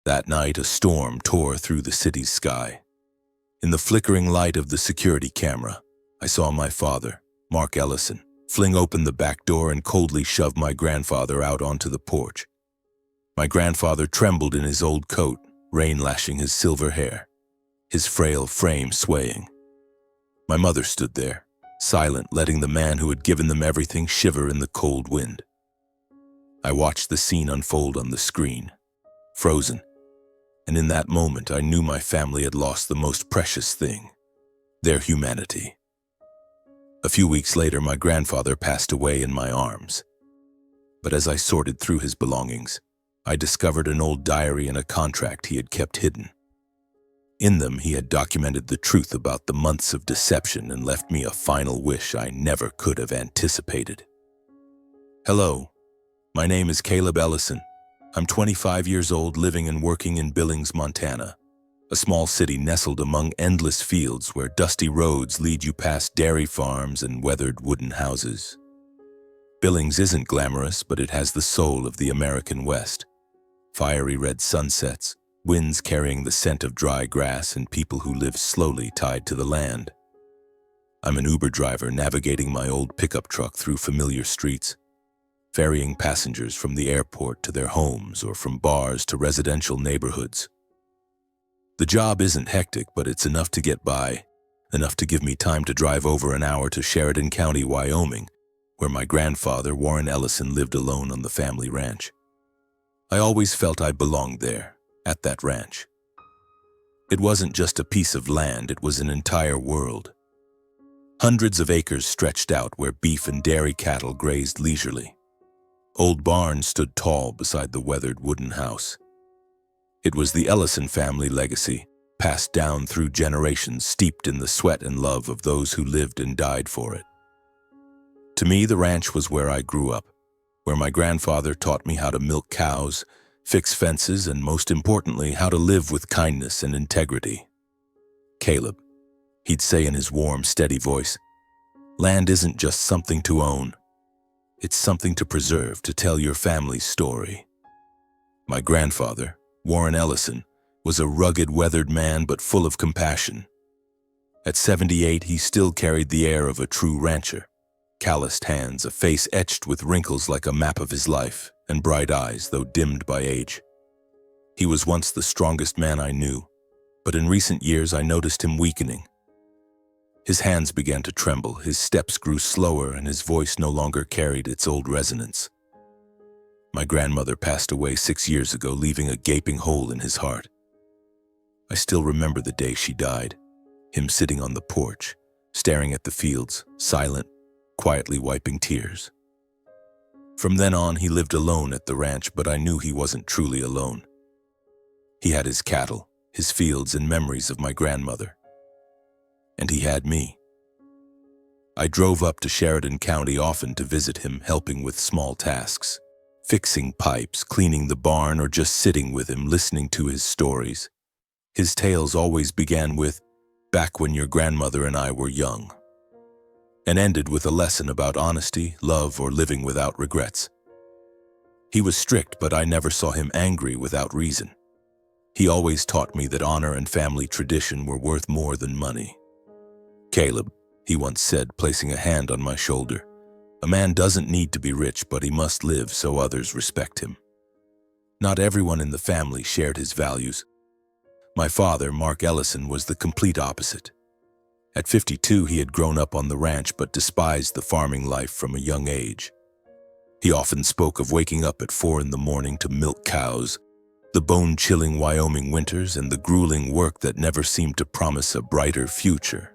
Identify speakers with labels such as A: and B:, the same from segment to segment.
A: That night, a storm tore through the city's sky. In the flickering light of the security camera, I saw my father, Mark Ellison, fling open the back door and coldly shove my grandfather out onto the porch. My grandfather trembled in his old coat, rain lashing his silver hair, his frail frame swaying. My mother stood there, silent, letting the man who had given them everything shiver in the cold wind. I watched the scene unfold on the screen, frozen, and in that moment I knew my family had lost the most precious thing, their humanity. A few weeks later, my grandfather passed away in my arms. But as I sorted through his belongings, I discovered an old diary and a contract he had kept hidden. In them, he had documented the truth about the months of deception and left me a final wish I never could have anticipated. Hello, my name is Caleb Ellison. I'm 25 years old, living and working in Billings, Montana, a small city nestled among endless fields where dusty roads lead you past dairy farms and weathered wooden houses. Billings isn't glamorous, but it has the soul of the American West. Fiery red sunsets, winds carrying the scent of dry grass, and people who live slowly tied to the land. I'm an Uber driver navigating my old pickup truck through familiar streets, ferrying passengers from the airport to their homes or from bars to residential neighborhoods. The job isn't hectic, but it's enough to get by, enough to give me time to drive over an hour to Sheridan County, Wyoming, where my grandfather, Warren Ellison, lived alone on the family ranch. I always felt I belonged there, at that ranch. It wasn't just a piece of land, it was an entire world. Hundreds of acres stretched out where beef and dairy cattle grazed leisurely. Old barns stood tall beside the weathered wooden house. It was the Ellison family legacy, passed down through generations, steeped in the sweat and love of those who lived and died for it. To me, the ranch was where I grew up, where my grandfather taught me how to milk cows, fix fences, and most importantly, how to live with kindness and integrity. Caleb, he'd say in his warm, steady voice, land isn't just something to own. It's something to preserve, to tell your family's story. My grandfather, Warren Ellison, was a rugged, weathered man but full of compassion. At 78, he still carried the air of a true rancher. Calloused hands, a face etched with wrinkles like a map of his life, and bright eyes, though dimmed by age. He was once the strongest man I knew, but in recent years I noticed him weakening. His hands began to tremble, his steps grew slower, and his voice no longer carried its old resonance. My grandmother passed away 6 years ago, leaving a gaping hole in his heart. I still remember the day she died, him sitting on the porch, staring at the fields, silent, quietly wiping tears. From then on, he lived alone at the ranch, but I knew he wasn't truly alone. He had his cattle, his fields, and memories of my grandmother. And he had me. I drove up to Sheridan County often to visit him, helping with small tasks, fixing pipes, cleaning the barn, or just sitting with him, listening to his stories. His tales always began with, "Back when your grandmother and I were young," and ended with a lesson about honesty, love, or living without regrets. He was strict, but I never saw him angry without reason. He always taught me that honor and family tradition were worth more than money. "Caleb," he once said, placing a hand on my shoulder, "a man doesn't need to be rich, but he must live so others respect him." Not everyone in the family shared his values. My father, Mark Ellison, was the complete opposite. At 52, he had grown up on the ranch but despised the farming life from a young age. He often spoke of waking up at 4 in the morning to milk cows, the bone-chilling Wyoming winters, and the grueling work that never seemed to promise a brighter future.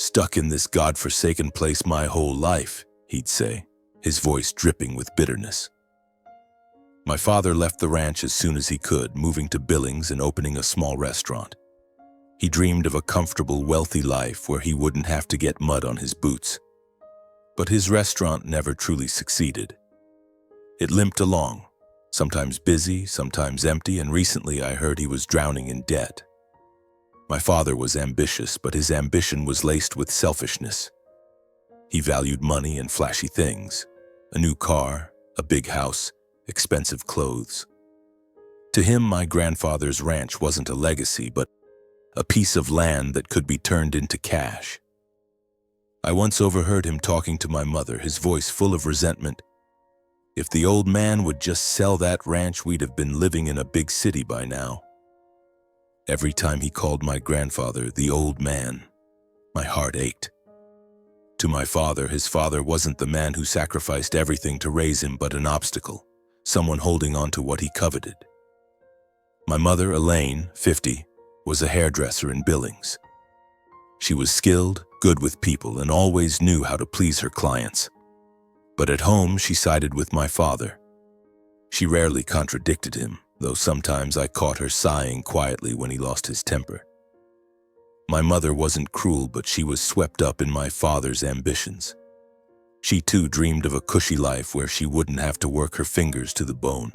A: "Stuck in this God-forsaken place my whole life," he'd say, his voice dripping with bitterness. My father left the ranch as soon as he could, moving to Billings and opening a small restaurant. He dreamed of a comfortable, wealthy life where he wouldn't have to get mud on his boots. But his restaurant never truly succeeded. It limped along, sometimes busy, sometimes empty, and recently I heard he was drowning in debt. My father was ambitious, but his ambition was laced with selfishness. He valued money and flashy things, a new car, a big house, expensive clothes. To him, my grandfather's ranch wasn't a legacy, but a piece of land that could be turned into cash. I once overheard him talking to my mother, his voice full of resentment. If the old man would just sell that ranch, we'd have been living in a big city by now. Every time he called my grandfather the old man, my heart ached. To my father, his father wasn't the man who sacrificed everything to raise him, but an obstacle, someone holding on to what he coveted. My mother, Elaine, 50, was a hairdresser in Billings. She was skilled, good with people, and always knew how to please her clients. But at home, she sided with my father. She rarely contradicted him, though sometimes I caught her sighing quietly when he lost his temper. My mother wasn't cruel, but she was swept up in my father's ambitions. She too dreamed of a cushy life where she wouldn't have to work her fingers to the bone.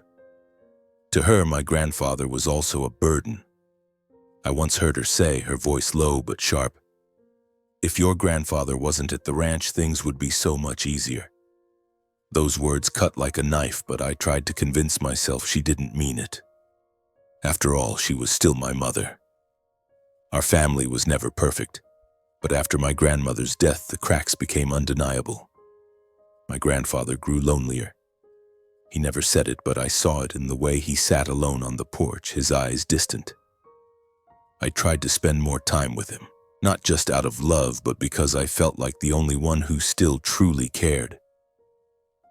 A: To her, my grandfather was also a burden. I once heard her say, her voice low but sharp, "If your grandfather wasn't at the ranch, things would be so much easier." Those words cut like a knife, but I tried to convince myself she didn't mean it. After all, she was still my mother. Our family was never perfect, but after my grandmother's death, the cracks became undeniable. My grandfather grew lonelier. He never said it, but I saw it in the way he sat alone on the porch, his eyes distant. I tried to spend more time with him, not just out of love, but because I felt like the only one who still truly cared.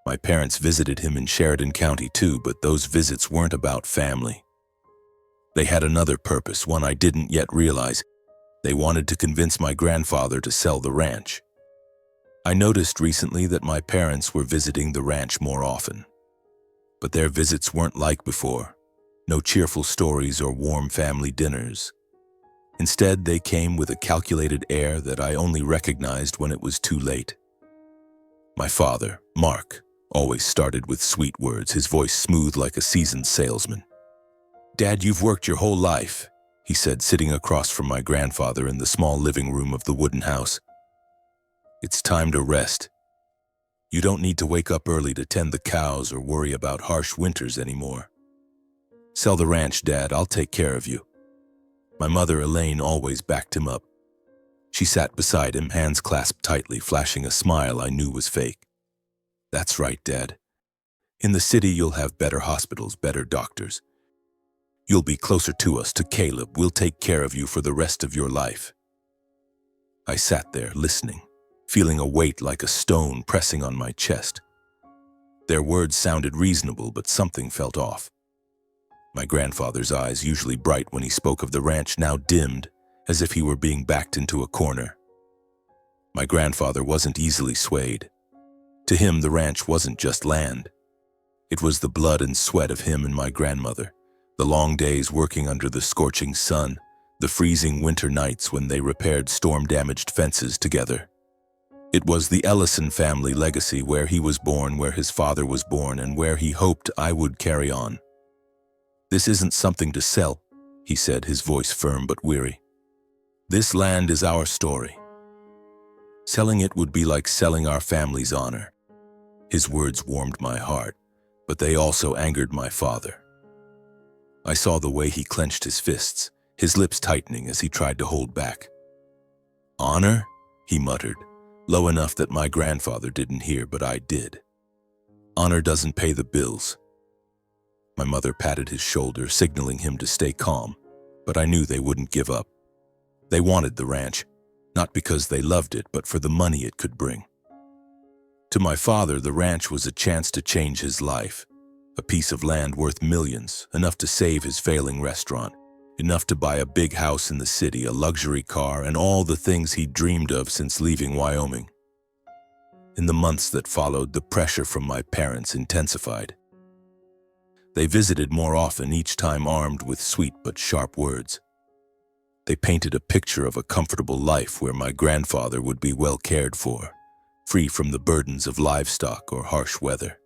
A: My parents visited him in Sheridan County too, but those visits weren't about family. They had another purpose, one I didn't yet realize. They wanted to convince my grandfather to sell the ranch. I noticed recently that my parents were visiting the ranch more often. But their visits weren't like before. No cheerful stories or warm family dinners. Instead, they came with a calculated air that I only recognized when it was too late. My father, Mark, always started with sweet words, his voice smooth like a seasoned salesman. "Dad, you've worked your whole life," he said, sitting across from my grandfather in the small living room of the wooden house. "It's time to rest. You don't need to wake up early to tend the cows or worry about harsh winters anymore. Sell the ranch, Dad, I'll take care of you." My mother, Elaine, always backed him up. She sat beside him, hands clasped tightly, flashing a smile I knew was fake. "That's right, Dad. In the city, you'll have better hospitals, better doctors. You'll be closer to us, to Caleb. We'll take care of you for the rest of your life." I sat there, listening, feeling a weight like a stone pressing on my chest. Their words sounded reasonable, but something felt off. My grandfather's eyes, usually bright when he spoke of the ranch, now dimmed, as if he were being backed into a corner. My grandfather wasn't easily swayed. To him, the ranch wasn't just land. It was the blood and sweat of him and my grandmother. The long days working under the scorching sun, the freezing winter nights when they repaired storm-damaged fences together. It was the Ellison family legacy, where he was born, where his father was born, and where he hoped I would carry on. "This isn't something to sell," he said, his voice firm but weary. "This land is our story. Selling it would be like selling our family's honor." His words warmed my heart, but they also angered my father. I saw the way he clenched his fists, his lips tightening as he tried to hold back. "Honor?" he muttered, low enough that my grandfather didn't hear, but I did. "Honor doesn't pay the bills." My mother patted his shoulder, signaling him to stay calm, but I knew they wouldn't give up. They wanted the ranch, not because they loved it, but for the money it could bring. To my father, the ranch was a chance to change his life. A piece of land worth millions, enough to save his failing restaurant, enough to buy a big house in the city, a luxury car, and all the things he'd dreamed of since leaving Wyoming. In the months that followed, the pressure from my parents intensified. They visited more often, each time armed with sweet but sharp words. They painted a picture of a comfortable life where my grandfather would be well cared for, free from the burdens of livestock or harsh weather.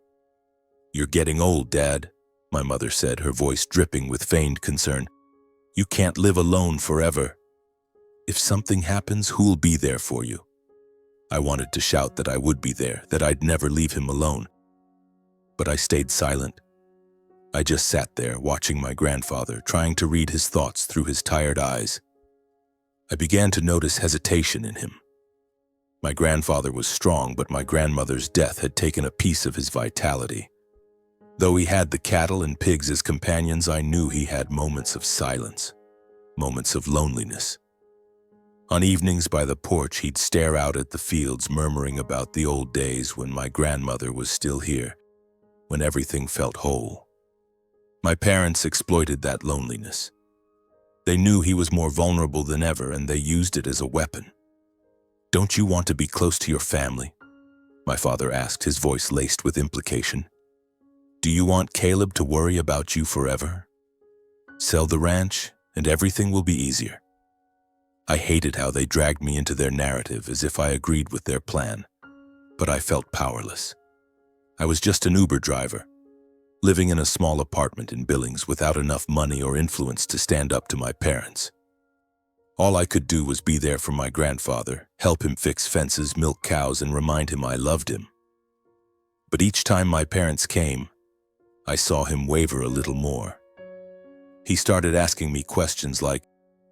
A: "You're getting old, Dad," my mother said, her voice dripping with feigned concern. "You can't live alone forever. If something happens, who'll be there for you?" I wanted to shout that I would be there, that I'd never leave him alone. But I stayed silent. I just sat there watching my grandfather, trying to read his thoughts through his tired eyes. I began to notice hesitation in him. My grandfather was strong, but my grandmother's death had taken a piece of his vitality. Though he had the cattle and pigs as companions, I knew he had moments of silence, moments of loneliness. On evenings by the porch, he'd stare out at the fields, murmuring about the old days when my grandmother was still here, when everything felt whole. My parents exploited that loneliness. They knew he was more vulnerable than ever, and they used it as a weapon. "Don't you want to be close to your family?" my father asked, his voice laced with implication. "Do you want Caleb to worry about you forever? Sell the ranch, and everything will be easier." I hated how they dragged me into their narrative as if I agreed with their plan, but I felt powerless. I was just an Uber driver, living in a small apartment in Billings without enough money or influence to stand up to my parents. All I could do was be there for my grandfather, help him fix fences, milk cows, and remind him I loved him. But each time my parents came, I saw him waver a little more. He started asking me questions like,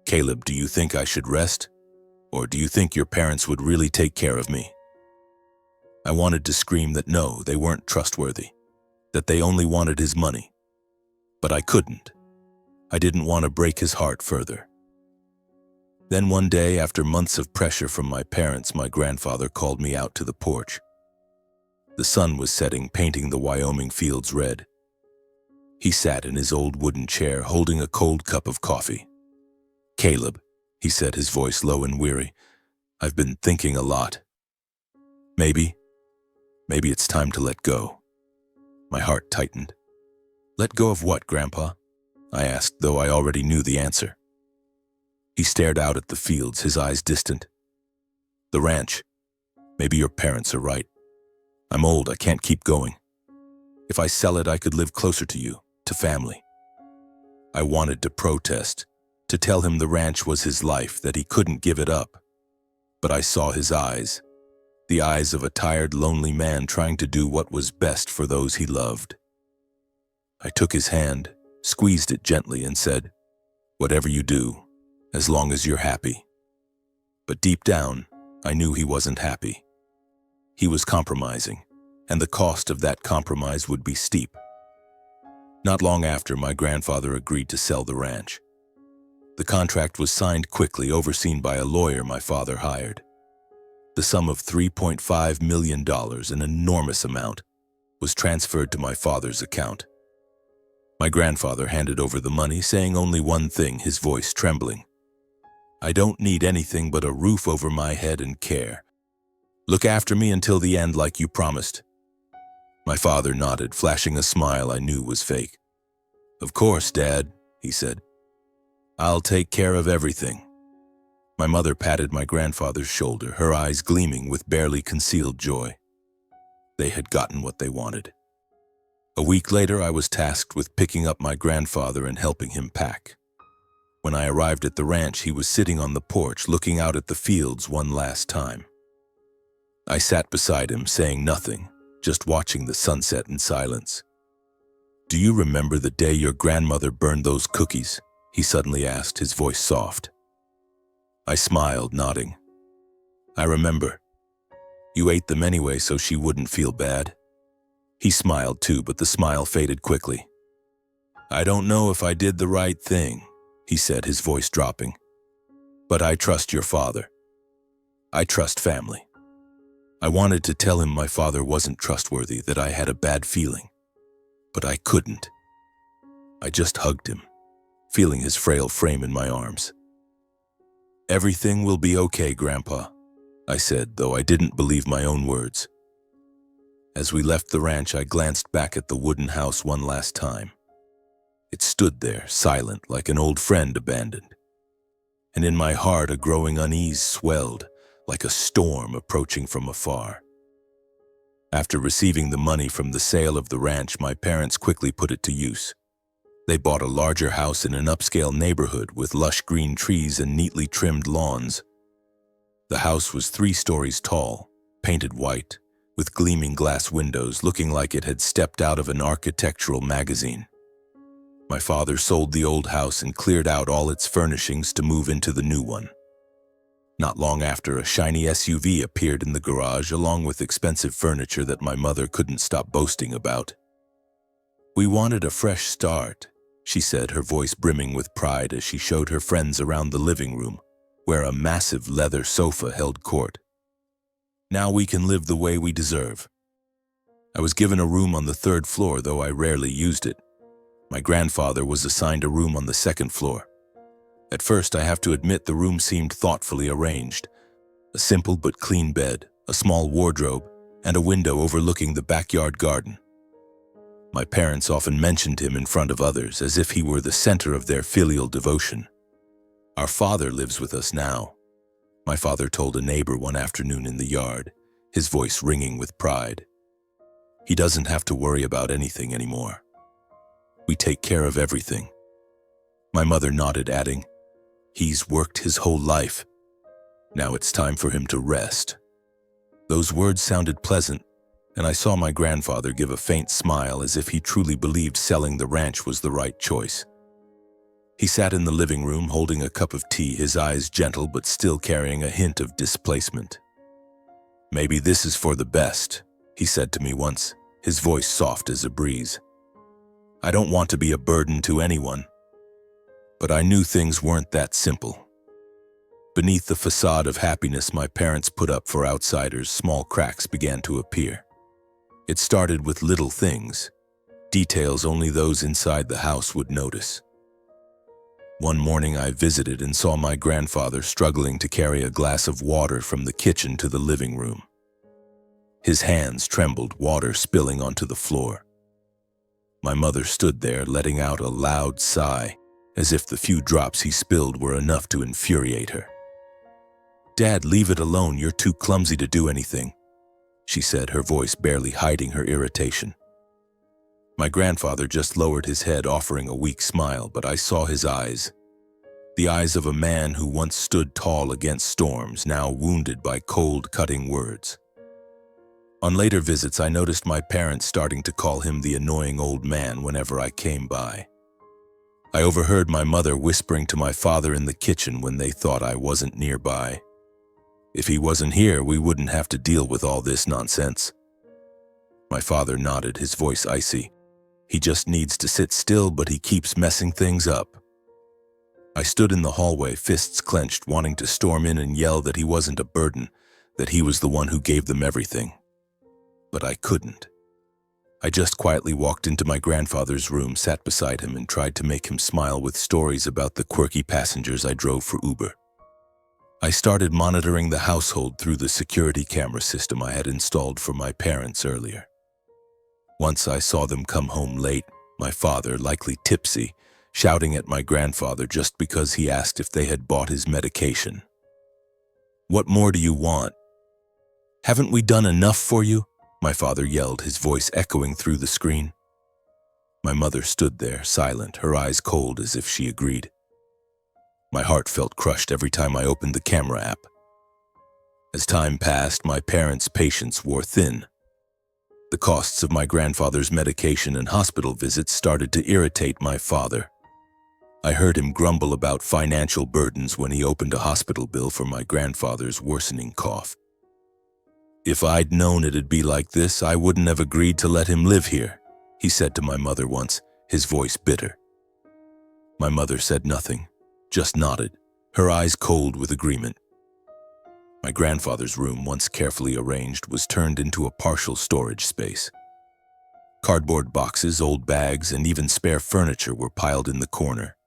A: "Caleb, do you think I should rest? Or do you think your parents would really take care of me?" I wanted to scream that no, they weren't trustworthy, that they only wanted his money. But I couldn't. I didn't want to break his heart further. Then one day, after months of pressure from my parents, my grandfather called me out to the porch. The sun was setting, painting the Wyoming fields red. He sat in his old wooden chair, holding a cold cup of coffee. "Caleb," he said, his voice low and weary, "I've been thinking a lot. Maybe it's time to let go." My heart tightened. "Let go of what, Grandpa?" I asked, though I already knew the answer. He stared out at the fields, his eyes distant. "The ranch. Maybe your parents are right. I'm old, I can't keep going. If I sell it, I could live closer to you, to family." I wanted to protest, to tell him the ranch was his life, that he couldn't give it up. But I saw his eyes, the eyes of a tired, lonely man trying to do what was best for those he loved. I took his hand, squeezed it gently, and said, "Whatever you do, as long as you're happy." But deep down, I knew he wasn't happy. He was compromising, and the cost of that compromise would be steep. Not long after, my grandfather agreed to sell the ranch. The contract was signed quickly, overseen by a lawyer my father hired. The sum of $3.5 million, an enormous amount, was transferred to my father's account. My grandfather handed over the money, saying only one thing, his voice trembling. "I don't need anything but a roof over my head and care. Look after me until the end like you promised." My father nodded, flashing a smile I knew was fake. "Of course, Dad," he said. "I'll take care of everything." My mother patted my grandfather's shoulder, her eyes gleaming with barely concealed joy. They had gotten what they wanted. A week later, I was tasked with picking up my grandfather and helping him pack. When I arrived at the ranch, he was sitting on the porch, looking out at the fields one last time. I sat beside him, saying nothing, just watching the sunset in silence. "Do you remember the day your grandmother burned those cookies?" he suddenly asked, his voice soft. I smiled, nodding. "I remember. You ate them anyway so she wouldn't feel bad." He smiled too, but the smile faded quickly. "I don't know if I did the right thing," he said, his voice dropping. "But I trust your father. I trust family." I wanted to tell him my father wasn't trustworthy, that I had a bad feeling. But I couldn't. I just hugged him, feeling his frail frame in my arms. "Everything will be okay, Grandpa," I said, though I didn't believe my own words. As we left the ranch, I glanced back at the wooden house one last time. It stood there, silent, like an old friend abandoned. And in my heart, a growing unease swelled, like a storm approaching from afar. After receiving the money from the sale of the ranch, my parents quickly put it to use. They bought a larger house in an upscale neighborhood with lush green trees and neatly trimmed lawns. The house was 3 stories tall, painted white, with gleaming glass windows, looking like it had stepped out of an architectural magazine. My father sold the old house and cleared out all its furnishings to move into the new one. Not long after, a shiny SUV appeared in the garage along with expensive furniture that my mother couldn't stop boasting about. "We wanted a fresh start," she said, her voice brimming with pride as she showed her friends around the living room, where a massive leather sofa held court. "Now we can live the way we deserve." I was given a room on the 3rd floor, though I rarely used it. My grandfather was assigned a room on the 2nd floor. At first, I have to admit, the room seemed thoughtfully arranged. A simple but clean bed, a small wardrobe, and a window overlooking the backyard garden. My parents often mentioned him in front of others, as if he were the center of their filial devotion. "Our father lives with us now," my father told a neighbor one afternoon in the yard, his voice ringing with pride. "He doesn't have to worry about anything anymore. We take care of everything." My mother nodded, adding, "He's worked his whole life. Now it's time for him to rest." Those words sounded pleasant, and I saw my grandfather give a faint smile as if he truly believed selling the ranch was the right choice. He sat in the living room holding a cup of tea, his eyes gentle but still carrying a hint of displacement. "Maybe this is for the best," he said to me once, his voice soft as a breeze. "I don't want to be a burden to anyone." But I knew things weren't that simple. Beneath the facade of happiness my parents put up for outsiders, small cracks began to appear. It started with little things, details only those inside the house would notice. One morning I visited and saw my grandfather struggling to carry a glass of water from the kitchen to the living room. His hands trembled, water spilling onto the floor. My mother stood there, letting out a loud sigh, as if the few drops he spilled were enough to infuriate her. "Dad, leave it alone, you're too clumsy to do anything," she said, her voice barely hiding her irritation. My grandfather just lowered his head, offering a weak smile, but I saw his eyes. The eyes of a man who once stood tall against storms, now wounded by cold, cutting words. On later visits, I noticed my parents starting to call him the annoying old man whenever I came by. I overheard my mother whispering to my father in the kitchen when they thought I wasn't nearby. If he wasn't here, we wouldn't have to deal with all this nonsense. My father nodded, his voice icy. "He just needs to sit still, but he keeps messing things up." I stood in the hallway, fists clenched, wanting to storm in and yell that he wasn't a burden, that he was the one who gave them everything. But I couldn't. I just quietly walked into my grandfather's room, sat beside him, and tried to make him smile with stories about the quirky passengers I drove for Uber. I started monitoring the household through the security camera system I had installed for my parents earlier. Once I saw them come home late, my father, likely tipsy, shouting at my grandfather just because he asked if they had bought his medication. "What more do you want? Haven't we done enough for you?" my father yelled, his voice echoing through the screen. My mother stood there, silent, her eyes cold as if she agreed. My heart felt crushed every time I opened the camera app. As time passed, my parents' patience wore thin. The costs of my grandfather's medication and hospital visits started to irritate my father. I heard him grumble about financial burdens when he opened a hospital bill for my grandfather's worsening cough. "If I'd known it'd be like this, I wouldn't have agreed to let him live here," he said to my mother once, his voice bitter. My mother said nothing, just nodded, her eyes cold with agreement. My grandfather's room, once carefully arranged, was turned into a partial storage space. Cardboard boxes, old bags, and even spare furniture were piled in the corner.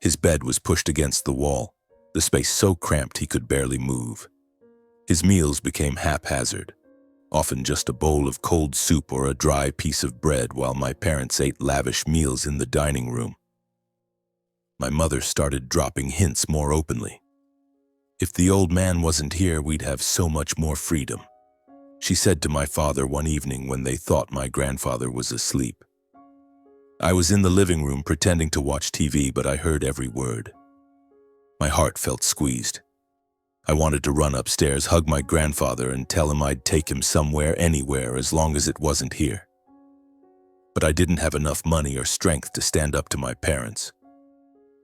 A: His bed was pushed against the wall, the space so cramped he could barely move. His meals became haphazard, often just a bowl of cold soup or a dry piece of bread, while my parents ate lavish meals in the dining room. My mother started dropping hints more openly. "If the old man wasn't here, we'd have so much more freedom," she said to my father one evening when they thought my grandfather was asleep. I was in the living room pretending to watch TV, but I heard every word. My heart felt squeezed. I wanted to run upstairs, hug my grandfather, and tell him I'd take him somewhere, anywhere, as long as it wasn't here. but I didn't have enough money or strength to stand up to my parents.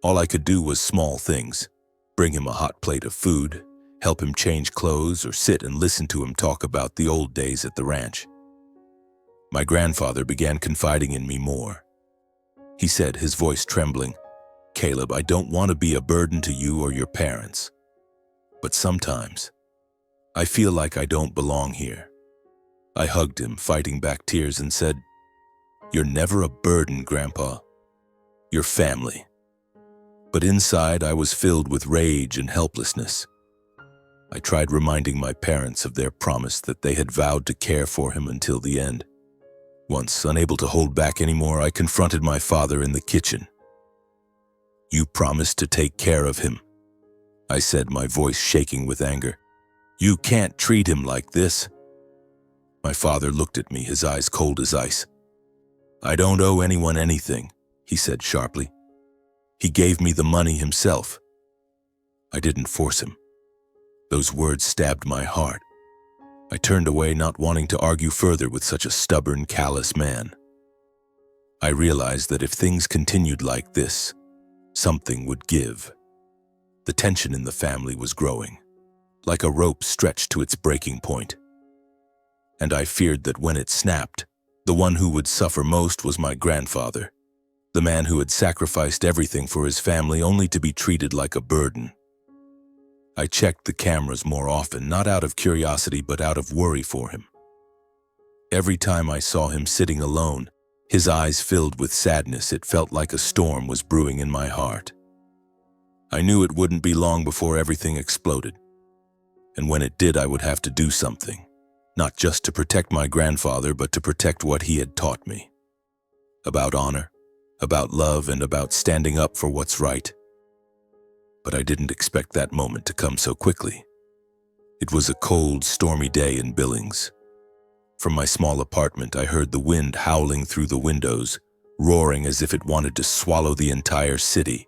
A: All I could do was small things: bring him a hot plate of food, help him change clothes, or sit and listen to him talk about the old days at the ranch. My grandfather began confiding in me more. He said, his voice trembling, "Caleb, I don't want to be a burden to you or your parents. But sometimes, I feel like I don't belong here." I hugged him, fighting back tears, and said, "You're never a burden, Grandpa. You're family." But inside, I was filled with rage and helplessness. I tried reminding my parents of their promise that they had vowed to care for him until the end. Once, unable to hold back anymore, I confronted my father in the kitchen. "You promised to take care of him," I said, my voice shaking with anger. "You can't treat him like this." My father looked at me, his eyes cold as ice. "I don't owe anyone anything," he said sharply. "He gave me the money himself. I didn't force him." Those words stabbed my heart. I turned away, not wanting to argue further with such a stubborn, callous man. I realized that if things continued like this, something would give. The tension in the family was growing, like a rope stretched to its breaking point. And I feared that when it snapped, the one who would suffer most was my grandfather, the man who had sacrificed everything for his family only to be treated like a burden. I checked the cameras more often, not out of curiosity but out of worry for him. Every time I saw him sitting alone, his eyes filled with sadness, it felt like a storm was brewing in my heart. I knew it wouldn't be long before everything exploded. And when it did, I would have to do something, not just to protect my grandfather, but to protect what he had taught me. About honor, about love, and about standing up for what's right. But I didn't expect that moment to come so quickly. It was a cold, stormy day in Billings. From my small apartment, I heard the wind howling through the windows, roaring as if it wanted to swallow the entire city.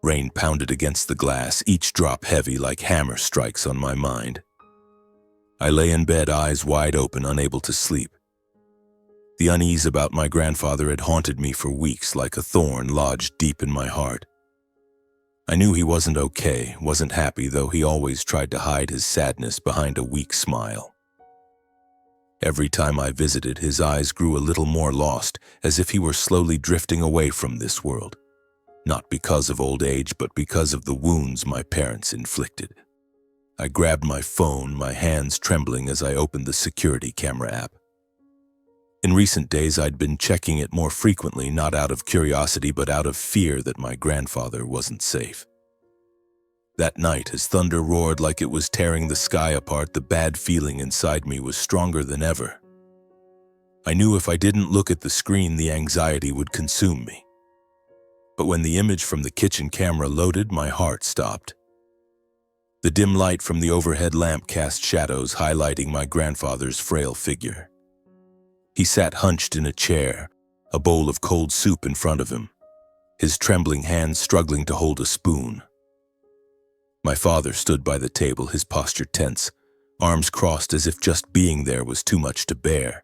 A: Rain pounded against the glass, each drop heavy like hammer strikes on my mind. I lay in bed, eyes wide open, unable to sleep. The unease about my grandfather had haunted me for weeks, like a thorn lodged deep in my heart. I knew he wasn't okay, wasn't happy, though he always tried to hide his sadness behind a weak smile. Every time I visited, his eyes grew a little more lost, as if he were slowly drifting away from this world. Not because of old age, but because of the wounds my parents inflicted. I grabbed my phone, my hands trembling as I opened the security camera app. In recent days, I'd been checking it more frequently, not out of curiosity, but out of fear that my grandfather wasn't safe. That night, as thunder roared like it was tearing the sky apart, the bad feeling inside me was stronger than ever. I knew if I didn't look at the screen, the anxiety would consume me. But when the image from the kitchen camera loaded, my heart stopped. The dim light from the overhead lamp cast shadows, highlighting my grandfather's frail figure. He sat hunched in a chair, a bowl of cold soup in front of him, his trembling hands struggling to hold a spoon. My father stood by the table, his posture tense, arms crossed as if just being there was too much to bear.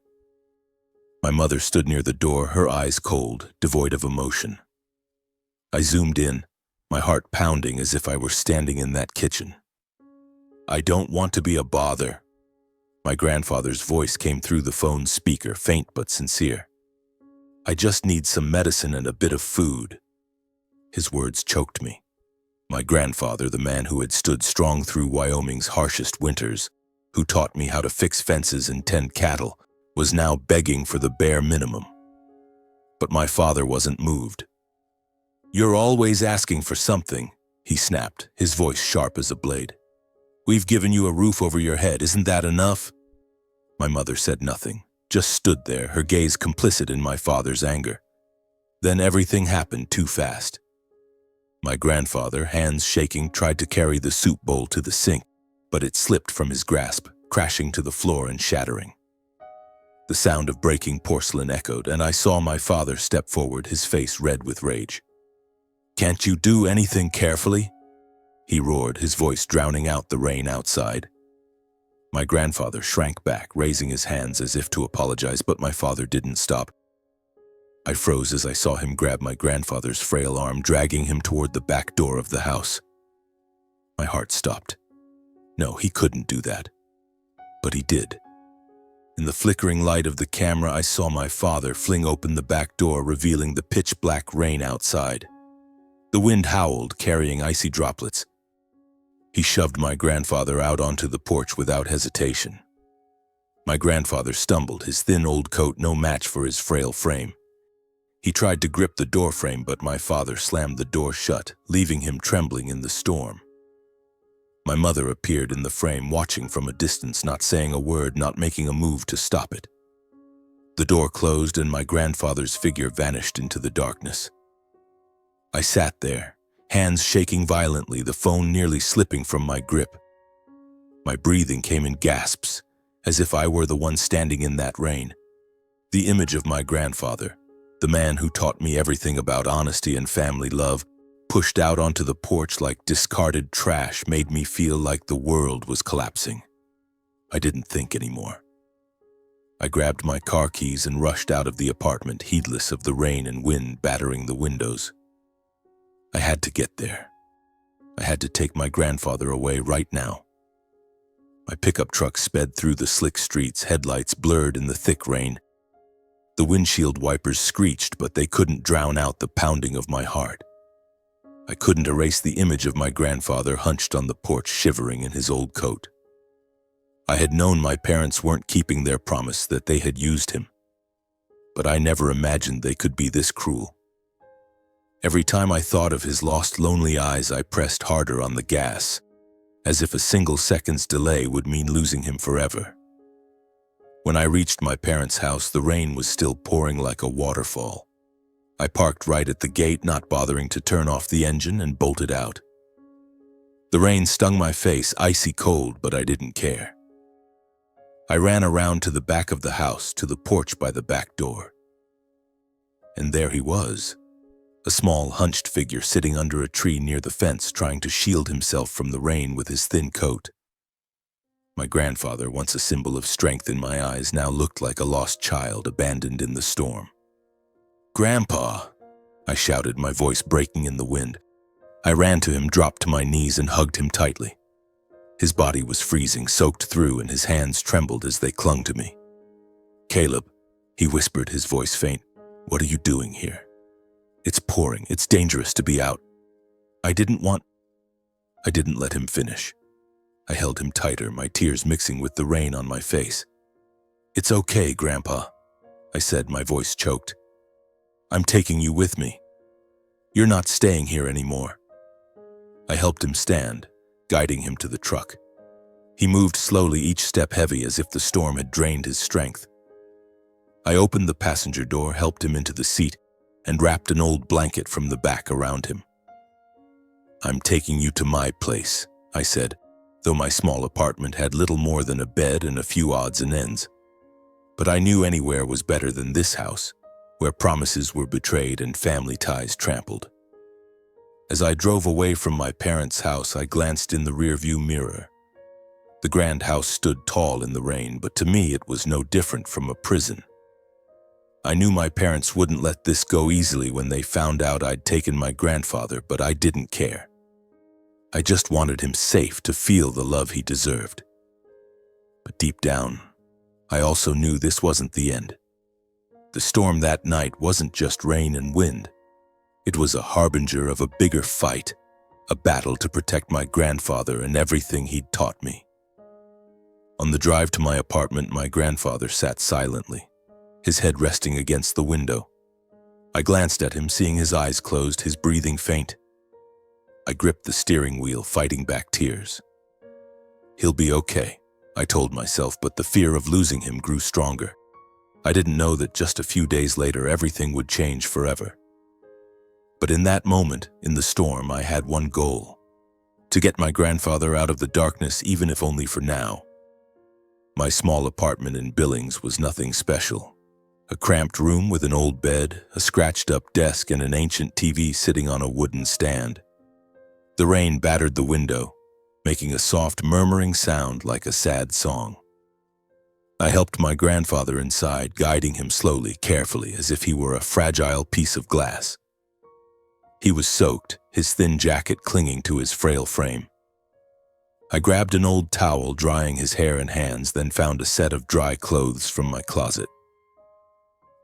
A: My mother stood near the door, her eyes cold, devoid of emotion. I zoomed in, my heart pounding as if I were standing in that kitchen. "I don't want to be a bother." My grandfather's voice came through the phone's speaker, faint but sincere. "I just need some medicine and a bit of food." His words choked me. My grandfather, the man who had stood strong through Wyoming's harshest winters, who taught me how to fix fences and tend cattle, was now begging for the bare minimum. But my father wasn't moved. "You're always asking for something," he snapped, his voice sharp as a blade. "We've given you a roof over your head. Isn't that enough?" My mother said nothing, just stood there, her gaze complicit in my father's anger. Then everything happened too fast. My grandfather, hands shaking, tried to carry the soup bowl to the sink, but it slipped from his grasp, crashing to the floor and shattering. The sound of breaking porcelain echoed, and I saw my father step forward, his face red with rage. "Can't you do anything carefully?" he roared, his voice drowning out the rain outside. My grandfather shrank back, raising his hands as if to apologize, but my father didn't stop. I froze as I saw him grab my grandfather's frail arm, dragging him toward the back door of the house. My heart stopped. No, he couldn't do that. But he did. In the flickering light of the camera, I saw my father fling open the back door, revealing the pitch-black rain outside. The wind howled, carrying icy droplets. He shoved my grandfather out onto the porch without hesitation. My grandfather stumbled, his thin old coat no match for his frail frame. He tried to grip the doorframe, but my father slammed the door shut, leaving him trembling in the storm. My mother appeared in the frame, watching from a distance, not saying a word, not making a move to stop it. The door closed and my grandfather's figure vanished into the darkness. I sat there, hands shaking violently, the phone nearly slipping from my grip. My breathing came in gasps, as if I were the one standing in that rain. The image of my grandfather, the man who taught me everything about honesty and family love, pushed out onto the porch like discarded trash, made me feel like the world was collapsing. I didn't think anymore. I grabbed my car keys and rushed out of the apartment, heedless of the rain and wind battering the windows. I had to get there. I had to take my grandfather away right now. My pickup truck sped through the slick streets, headlights blurred in the thick rain. The windshield wipers screeched, but they couldn't drown out the pounding of my heart. I couldn't erase the image of my grandfather hunched on the porch, shivering in his old coat. I had known my parents weren't keeping their promise, that they had used him. But I never imagined they could be this cruel. Every time I thought of his lost, lonely eyes, I pressed harder on the gas, as if a single second's delay would mean losing him forever. When I reached my parents' house, the rain was still pouring like a waterfall. I parked right at the gate, not bothering to turn off the engine, and bolted out. The rain stung my face, icy cold, but I didn't care. I ran around to the back of the house, to the porch by the back door. And there he was, a small, hunched figure sitting under a tree near the fence, trying to shield himself from the rain with his thin coat. My grandfather, once a symbol of strength in my eyes, now looked like a lost child abandoned in the storm. "Grandpa!" I shouted, my voice breaking in the wind. I ran to him, dropped to my knees, and hugged him tightly. His body was freezing, soaked through, and his hands trembled as they clung to me. "Caleb," he whispered, his voice faint, "what are you doing here? It's pouring. It's dangerous to be out." I didn't let him finish. I held him tighter, my tears mixing with the rain on my face. "It's okay, Grandpa," I said, my voice choked. "I'm taking you with me. You're not staying here anymore." I helped him stand, guiding him to the truck. He moved slowly, each step heavy, as if the storm had drained his strength. I opened the passenger door, helped him into the seat, and wrapped an old blanket from the back around him. "I'm taking you to my place," I said, though my small apartment had little more than a bed and a few odds and ends. But I knew anywhere was better than this house, where promises were betrayed and family ties trampled. As I drove away from my parents' house, I glanced in the rearview mirror. The grand house stood tall in the rain, but to me it was no different from a prison. I knew my parents wouldn't let this go easily when they found out I'd taken my grandfather, but I didn't care. I just wanted him safe, to feel the love he deserved. But deep down, I also knew this wasn't the end. The storm that night wasn't just rain and wind. It was a harbinger of a bigger fight, a battle to protect my grandfather and everything he'd taught me. On the drive to my apartment, my grandfather sat silently, his head resting against the window. I glanced at him, seeing his eyes closed, his breathing faint. I gripped the steering wheel, fighting back tears. "He'll be okay," I told myself, but the fear of losing him grew stronger. I didn't know that just a few days later everything would change forever. But in that moment, in the storm, I had one goal: to get my grandfather out of the darkness, even if only for now. My small apartment in Billings was nothing special. A cramped room with an old bed, a scratched-up desk, and an ancient TV sitting on a wooden stand. The rain battered the window, making a soft murmuring sound like a sad song. I helped my grandfather inside, guiding him slowly, carefully, as if he were a fragile piece of glass. He was soaked, his thin jacket clinging to his frail frame. I grabbed an old towel, drying his hair and hands, then found a set of dry clothes from my closet.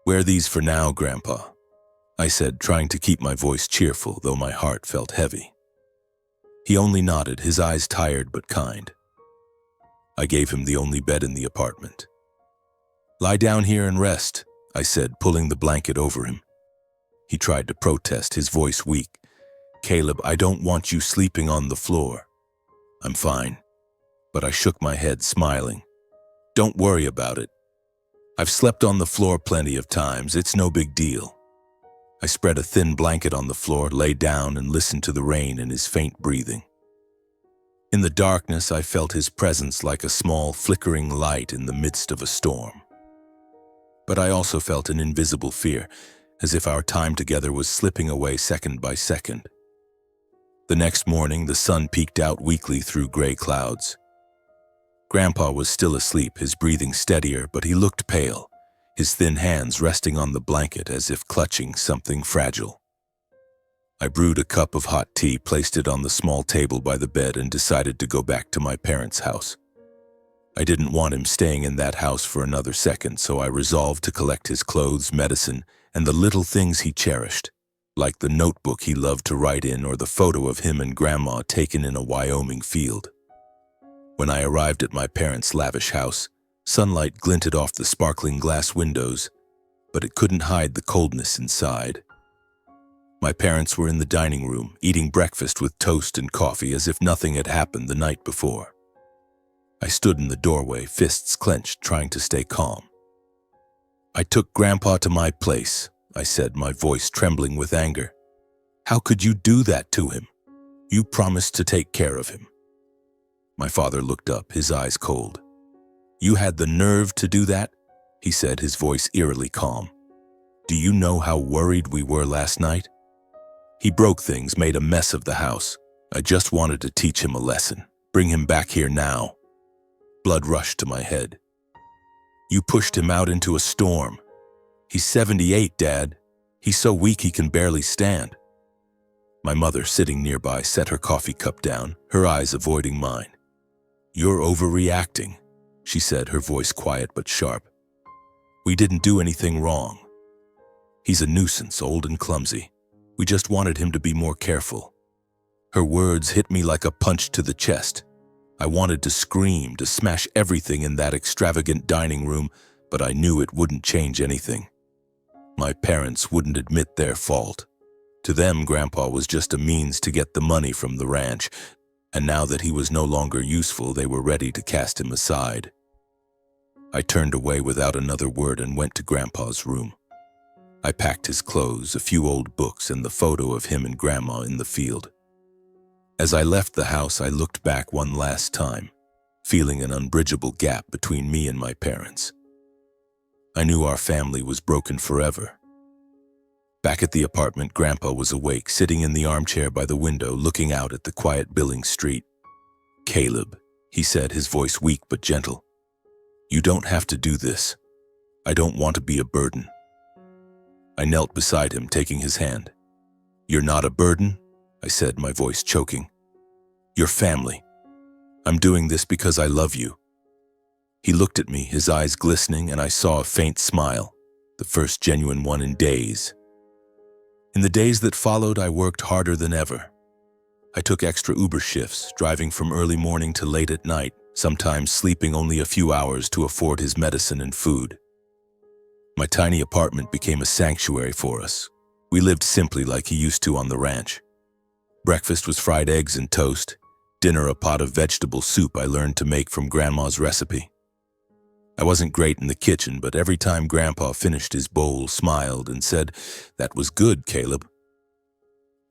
A: "Wear these for now, Grandpa," I said, trying to keep my voice cheerful, though my heart felt heavy. He only nodded, his eyes tired but kind. I gave him the only bed in the apartment. "Lie down here and rest," I said, pulling the blanket over him. He tried to protest, his voice weak. "Caleb, I don't want you sleeping on the floor." "I'm fine." But I shook my head, smiling. "Don't worry about it. I've slept on the floor plenty of times. It's no big deal." I spread a thin blanket on the floor, lay down, and listened to the rain and his faint breathing. In the darkness, I felt his presence like a small, flickering light in the midst of a storm. But I also felt an invisible fear, as if our time together was slipping away second by second. The next morning, the sun peeked out weakly through gray clouds. Grandpa was still asleep, his breathing steadier, but he looked pale, his thin hands resting on the blanket as if clutching something fragile. I brewed a cup of hot tea, placed it on the small table by the bed, and decided to go back to my parents' house. I didn't want him staying in that house for another second, so I resolved to collect his clothes, medicine, and the little things he cherished, like the notebook he loved to write in or the photo of him and Grandma taken in a Wyoming field. When I arrived at my parents' lavish house, sunlight glinted off the sparkling glass windows, but it couldn't hide the coldness inside. My parents were in the dining room, eating breakfast with toast and coffee as if nothing had happened the night before. I stood in the doorway, fists clenched, trying to stay calm. "I took Grandpa to my place," I said, my voice trembling with anger. "How could you do that to him? You promised to take care of him." My father looked up, his eyes cold. "You had the nerve to do that?" he said, his voice eerily calm. "Do you know how worried we were last night? He broke things, made a mess of the house. I just wanted to teach him a lesson, bring him back here now." Blood rushed to my head. "You pushed him out into a storm. He's 78, Dad. He's so weak he can barely stand." My mother, sitting nearby, set her coffee cup down, her eyes avoiding mine. "You're overreacting," she said, her voice quiet but sharp. "We didn't do anything wrong. He's a nuisance, old and clumsy. We just wanted him to be more careful." Her words hit me like a punch to the chest. I wanted to scream, to smash everything in that extravagant dining room, but I knew it wouldn't change anything. My parents wouldn't admit their fault. To them, Grandpa was just a means to get the money from the ranch, and now that he was no longer useful, they were ready to cast him aside. I turned away without another word and went to Grandpa's room. I packed his clothes, a few old books, and the photo of him and Grandma in the field. As I left the house, I looked back one last time, feeling an unbridgeable gap between me and my parents. I knew our family was broken forever. Back at the apartment, Grandpa was awake, sitting in the armchair by the window, looking out at the quiet Billings Street. "Caleb," he said, his voice weak but gentle. "You don't have to do this. I don't want to be a burden." I knelt beside him, taking his hand. "You're not a burden," I said, my voice choking. "You're family. I'm doing this because I love you." He looked at me, his eyes glistening, and I saw a faint smile, the first genuine one in days. In the days that followed, I worked harder than ever. I took extra Uber shifts, driving from early morning to late at night, sometimes sleeping only a few hours to afford his medicine and food. My tiny apartment became a sanctuary for us. We lived simply like he used to on the ranch. Breakfast was fried eggs and toast, dinner a pot of vegetable soup I learned to make from Grandma's recipe. I wasn't great in the kitchen, but every time Grandpa finished his bowl, smiled and said, "That was good, Caleb."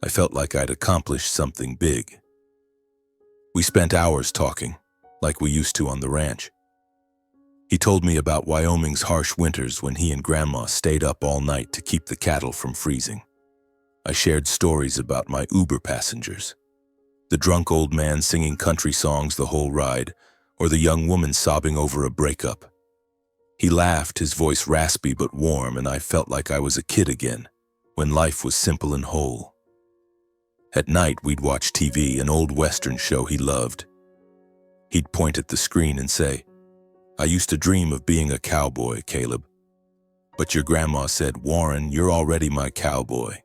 A: I felt like I'd accomplished something big. We spent hours talking, like we used to on the ranch. He told me about Wyoming's harsh winters when he and Grandma stayed up all night to keep the cattle from freezing. I shared stories about my Uber passengers, the drunk old man singing country songs the whole ride, or the young woman sobbing over a breakup. He laughed, his voice raspy but warm, and I felt like I was a kid again, when life was simple and whole. At night, we'd watch TV, an old Western show he loved. He'd point at the screen and say, "I used to dream of being a cowboy, Caleb. But your grandma said, 'Warren, you're already my cowboy.'"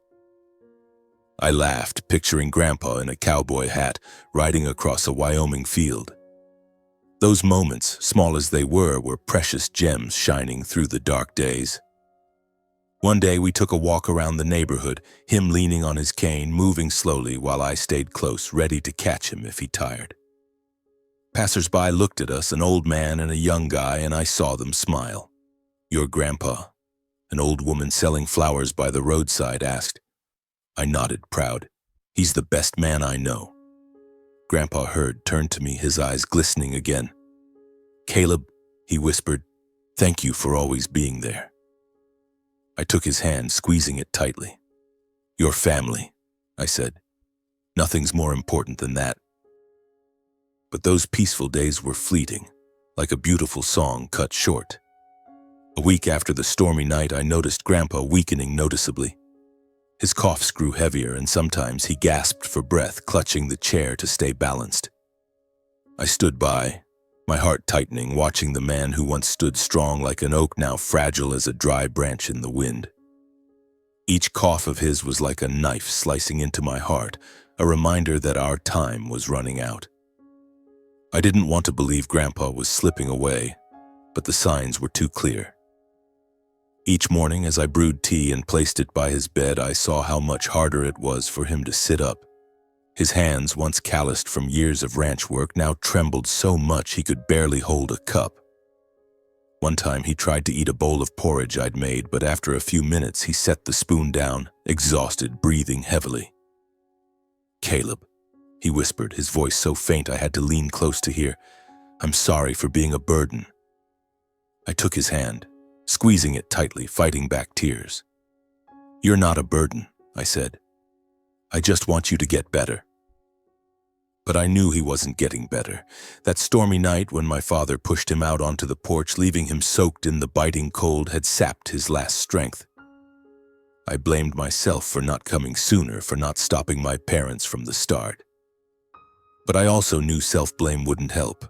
A: I laughed, picturing Grandpa in a cowboy hat, riding across a Wyoming field. Those moments, small as they were precious gems shining through the dark days. One day we took a walk around the neighborhood, him leaning on his cane, moving slowly while I stayed close, ready to catch him if he tired. Passers-by looked at us, an old man and a young guy, and I saw them smile. "Your grandpa?" An old woman selling flowers by the roadside asked. I nodded, proud. "He's the best man I know." Grandpa Hurd turned to me, his eyes glistening again. "Caleb," he whispered, "thank you for always being there." I took his hand, squeezing it tightly. "Your family," I said. "Nothing's more important than that." But those peaceful days were fleeting, like a beautiful song cut short. A week after the stormy night, I noticed Grandpa weakening noticeably. His coughs grew heavier, and sometimes he gasped for breath, clutching the chair to stay balanced. I stood by, my heart tightening, watching the man who once stood strong like an oak, now fragile as a dry branch in the wind. Each cough of his was like a knife slicing into my heart, a reminder that our time was running out. I didn't want to believe Grandpa was slipping away, but the signs were too clear. Each morning, as I brewed tea and placed it by his bed, I saw how much harder it was for him to sit up. His hands, once calloused from years of ranch work, now trembled so much he could barely hold a cup. One time he tried to eat a bowl of porridge I'd made, but after a few minutes he set the spoon down, exhausted, breathing heavily. "Caleb," he whispered, his voice so faint I had to lean close to hear, "I'm sorry for being a burden." I took his hand, squeezing it tightly, fighting back tears. "You're not a burden," I said. "I just want you to get better." But I knew he wasn't getting better. That stormy night when my father pushed him out onto the porch, leaving him soaked in the biting cold, had sapped his last strength. I blamed myself for not coming sooner, for not stopping my parents from the start. But I also knew self-blame wouldn't help.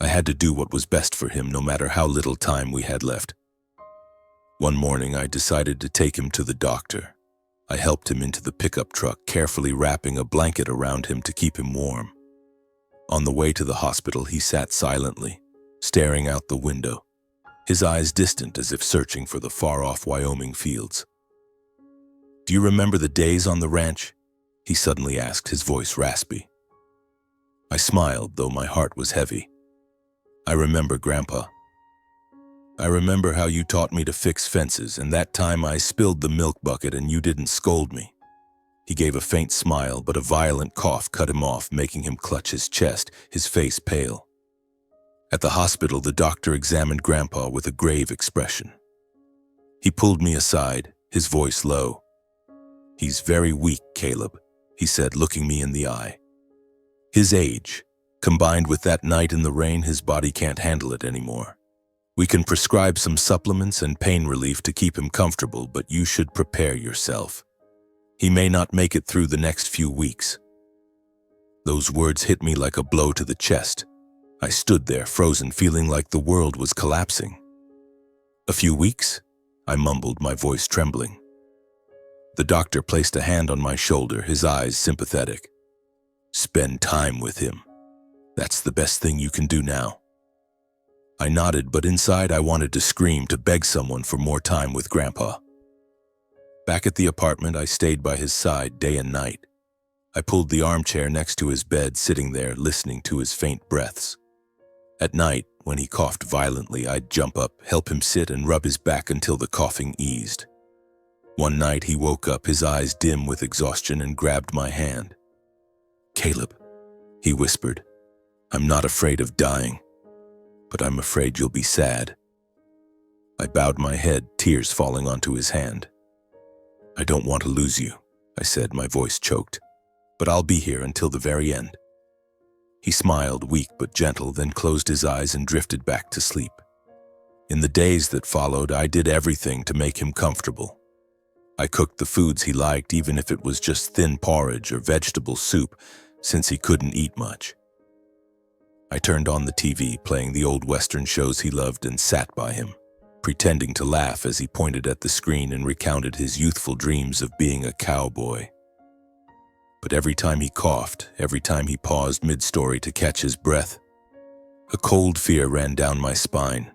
A: I had to do what was best for him, no matter how little time we had left. One morning, I decided to take him to the doctor. I helped him into the pickup truck, carefully wrapping a blanket around him to keep him warm. On the way to the hospital, he sat silently, staring out the window, his eyes distant as if searching for the far-off Wyoming fields. "Do you remember the days on the ranch?" he suddenly asked, his voice raspy. I smiled, though my heart was heavy. "I remember, Grandpa. I remember how you taught me to fix fences, and that time I spilled the milk bucket and you didn't scold me." He gave a faint smile, but a violent cough cut him off, making him clutch his chest, his face pale. At the hospital, the doctor examined Grandpa with a grave expression. He pulled me aside, his voice low. "He's very weak, Caleb," he said, looking me in the eye. "His age, combined with that night in the rain, his body can't handle it anymore. We can prescribe some supplements and pain relief to keep him comfortable, but you should prepare yourself. He may not make it through the next few weeks." Those words hit me like a blow to the chest. I stood there, frozen, feeling like the world was collapsing. "A few weeks?" I mumbled, my voice trembling. The doctor placed a hand on my shoulder, his eyes sympathetic. "Spend time with him. That's the best thing you can do now." I nodded, but inside I wanted to scream, to beg someone for more time with Grandpa. Back at the apartment, I stayed by his side day and night. I pulled the armchair next to his bed, sitting there, listening to his faint breaths. At night, when he coughed violently, I'd jump up, help him sit, and rub his back until the coughing eased. One night, he woke up, his eyes dim with exhaustion, and grabbed my hand. "Caleb," he whispered, "I'm not afraid of dying, but I'm afraid you'll be sad." I bowed my head, tears falling onto his hand. "I don't want to lose you," I said, my voice choked, "but I'll be here until the very end." He smiled, weak but gentle, then closed his eyes and drifted back to sleep. In the days that followed, I did everything to make him comfortable. I cooked the foods he liked, even if it was just thin porridge or vegetable soup, since he couldn't eat much. I turned on the TV, playing the old Western shows he loved, and sat by him, pretending to laugh as he pointed at the screen and recounted his youthful dreams of being a cowboy. But every time he coughed, every time he paused mid-story to catch his breath, a cold fear ran down my spine.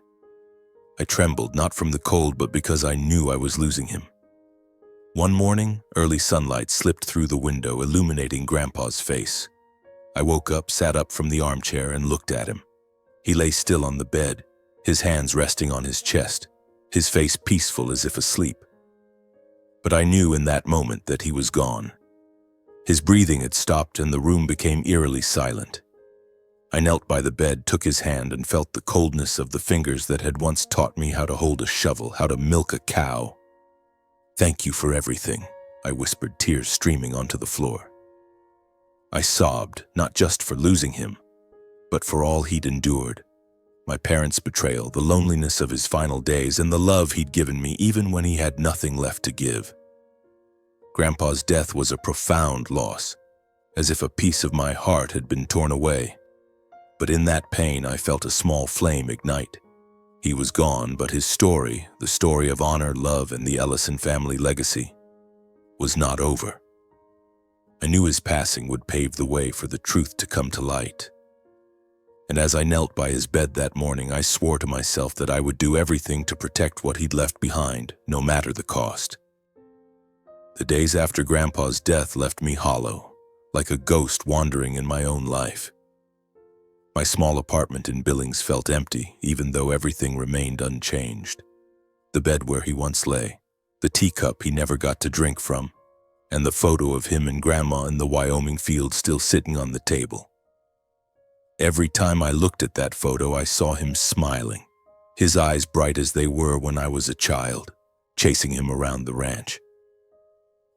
A: I trembled, not from the cold, but because I knew I was losing him. One morning, early sunlight slipped through the window, illuminating Grandpa's face. I woke up, sat up from the armchair, and looked at him. He lay still on the bed, his hands resting on his chest, his face peaceful as if asleep. But I knew in that moment that he was gone. His breathing had stopped, and the room became eerily silent. I knelt by the bed, took his hand, and felt the coldness of the fingers that had once taught me how to hold a shovel, how to milk a cow. "Thank you for everything," I whispered, tears streaming onto the floor. I sobbed, not just for losing him, but for all he'd endured. My parents' betrayal, the loneliness of his final days, and the love he'd given me even when he had nothing left to give. Grandpa's death was a profound loss, as if a piece of my heart had been torn away. But in that pain, I felt a small flame ignite. He was gone, but his story, the story of honor, love, and the Ellison family legacy, was not over. I knew his passing would pave the way for the truth to come to light. And as I knelt by his bed that morning, I swore to myself that I would do everything to protect what he'd left behind, no matter the cost. The days after Grandpa's death left me hollow, like a ghost wandering in my own life. My small apartment in Billings felt empty, even though everything remained unchanged. The bed where he once lay, the teacup he never got to drink from, and the photo of him and Grandma in the Wyoming field still sitting on the table. Every time I looked at that photo, I saw him smiling, his eyes bright as they were when I was a child, chasing him around the ranch.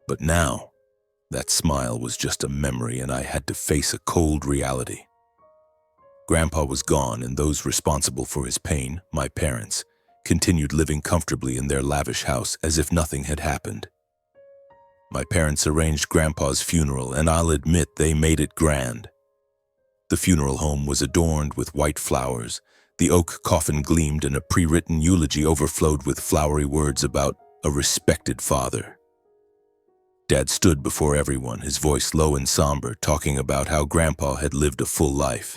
A: But now, that smile was just a memory, and I had to face a cold reality. Grandpa was gone, and those responsible for his pain, my parents, continued living comfortably in their lavish house as if nothing had happened. My parents arranged Grandpa's funeral, and I'll admit they made it grand. The funeral home was adorned with white flowers, the oak coffin gleamed, and a pre-written eulogy overflowed with flowery words about a respected father. Dad stood before everyone, his voice low and somber, talking about how Grandpa had lived a full life,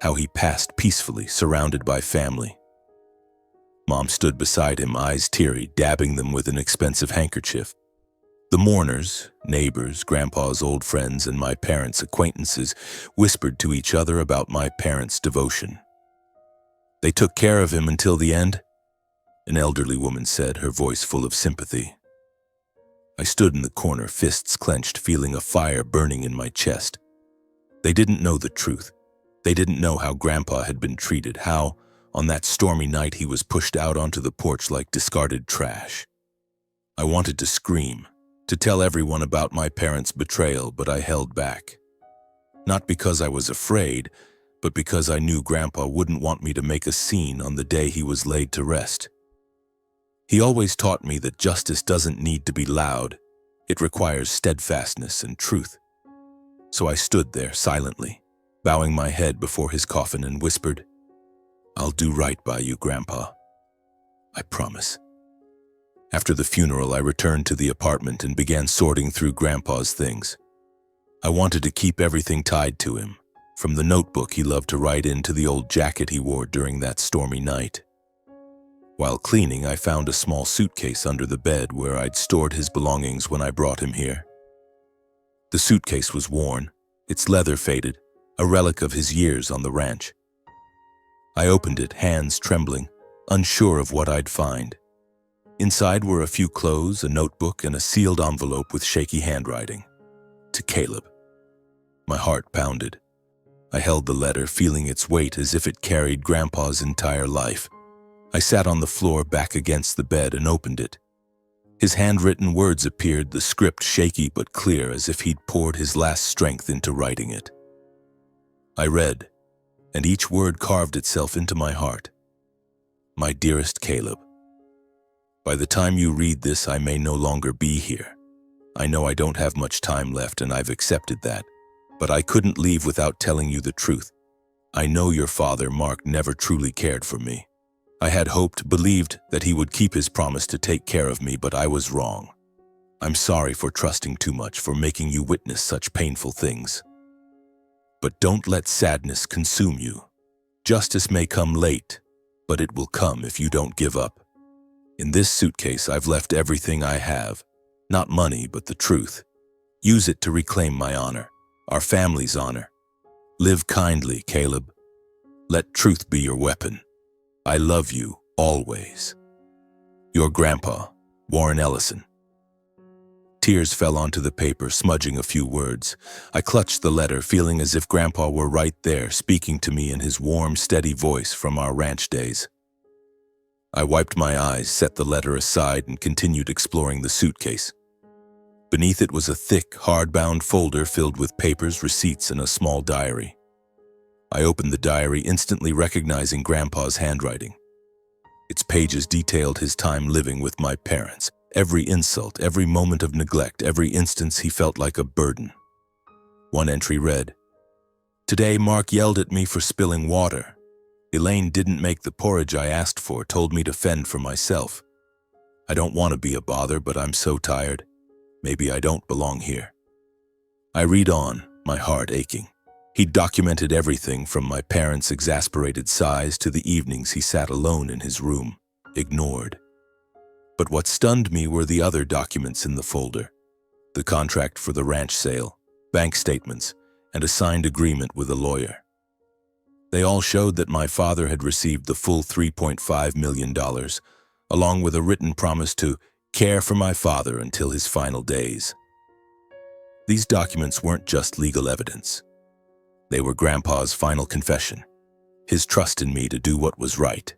A: how he passed peacefully, surrounded by family. Mom stood beside him, eyes teary, dabbing them with an expensive handkerchief. The mourners, neighbors, Grandpa's old friends, and my parents' acquaintances whispered to each other about my parents' devotion. "They took care of him until the end," an elderly woman said, her voice full of sympathy. I stood in the corner, fists clenched, feeling a fire burning in my chest. They didn't know the truth. They didn't know how Grandpa had been treated, how, on that stormy night, he was pushed out onto the porch like discarded trash. I wanted to scream, to tell everyone about my parents' betrayal, but I held back. Not because I was afraid, but because I knew Grandpa wouldn't want me to make a scene on the day he was laid to rest. He always taught me that justice doesn't need to be loud. It requires steadfastness and truth. So I stood there silently, bowing my head before his coffin, and whispered, "I'll do right by you, Grandpa. I promise." After the funeral, I returned to the apartment and began sorting through Grandpa's things. I wanted to keep everything tied to him, from the notebook he loved to write in to the old jacket he wore during that stormy night. While cleaning, I found a small suitcase under the bed where I'd stored his belongings when I brought him here. The suitcase was worn, its leather faded, a relic of his years on the ranch. I opened it, hands trembling, unsure of what I'd find. Inside were a few clothes, a notebook, and a sealed envelope with shaky handwriting. To Caleb. My heart pounded. I held the letter, feeling its weight as if it carried Grandpa's entire life. I sat on the floor back against the bed and opened it. His handwritten words appeared, the script shaky but clear, as if he'd poured his last strength into writing it. I read, and each word carved itself into my heart. My dearest Caleb, by the time you read this, I may no longer be here. I know I don't have much time left, and I've accepted that. But I couldn't leave without telling you the truth. I know your father, Mark, never truly cared for me. I had hoped, believed that he would keep his promise to take care of me, but I was wrong. I'm sorry for trusting too much, for making you witness such painful things. But don't let sadness consume you. Justice may come late, but it will come if you don't give up. In this suitcase, I've left everything I have. Not money, but the truth. Use it to reclaim my honor, our family's honor. Live kindly, Caleb. Let truth be your weapon. I love you, always. Your grandpa, Warren Ellison. Tears fell onto the paper, smudging a few words. I clutched the letter, feeling as if Grandpa were right there, speaking to me in his warm, steady voice from our ranch days. I wiped my eyes, set the letter aside, and continued exploring the suitcase. Beneath it was a thick, hardbound folder filled with papers, receipts, and a small diary. I opened the diary, instantly recognizing Grandpa's handwriting. Its pages detailed his time living with my parents. Every insult, every moment of neglect, every instance he felt like a burden. One entry read, "Today Mark yelled at me for spilling water. Elaine didn't make the porridge I asked for, told me to fend for myself. I don't want to be a bother, but I'm so tired. Maybe I don't belong here." I read on, my heart aching. He documented everything from my parents' exasperated sighs to the evenings he sat alone in his room, ignored. But what stunned me were the other documents in the folder. The contract for the ranch sale, bank statements, and a signed agreement with a lawyer. They all showed that my father had received the full $3.5 million, along with a written promise to care for my father until his final days. These documents weren't just legal evidence. They were Grandpa's final confession, his trust in me to do what was right.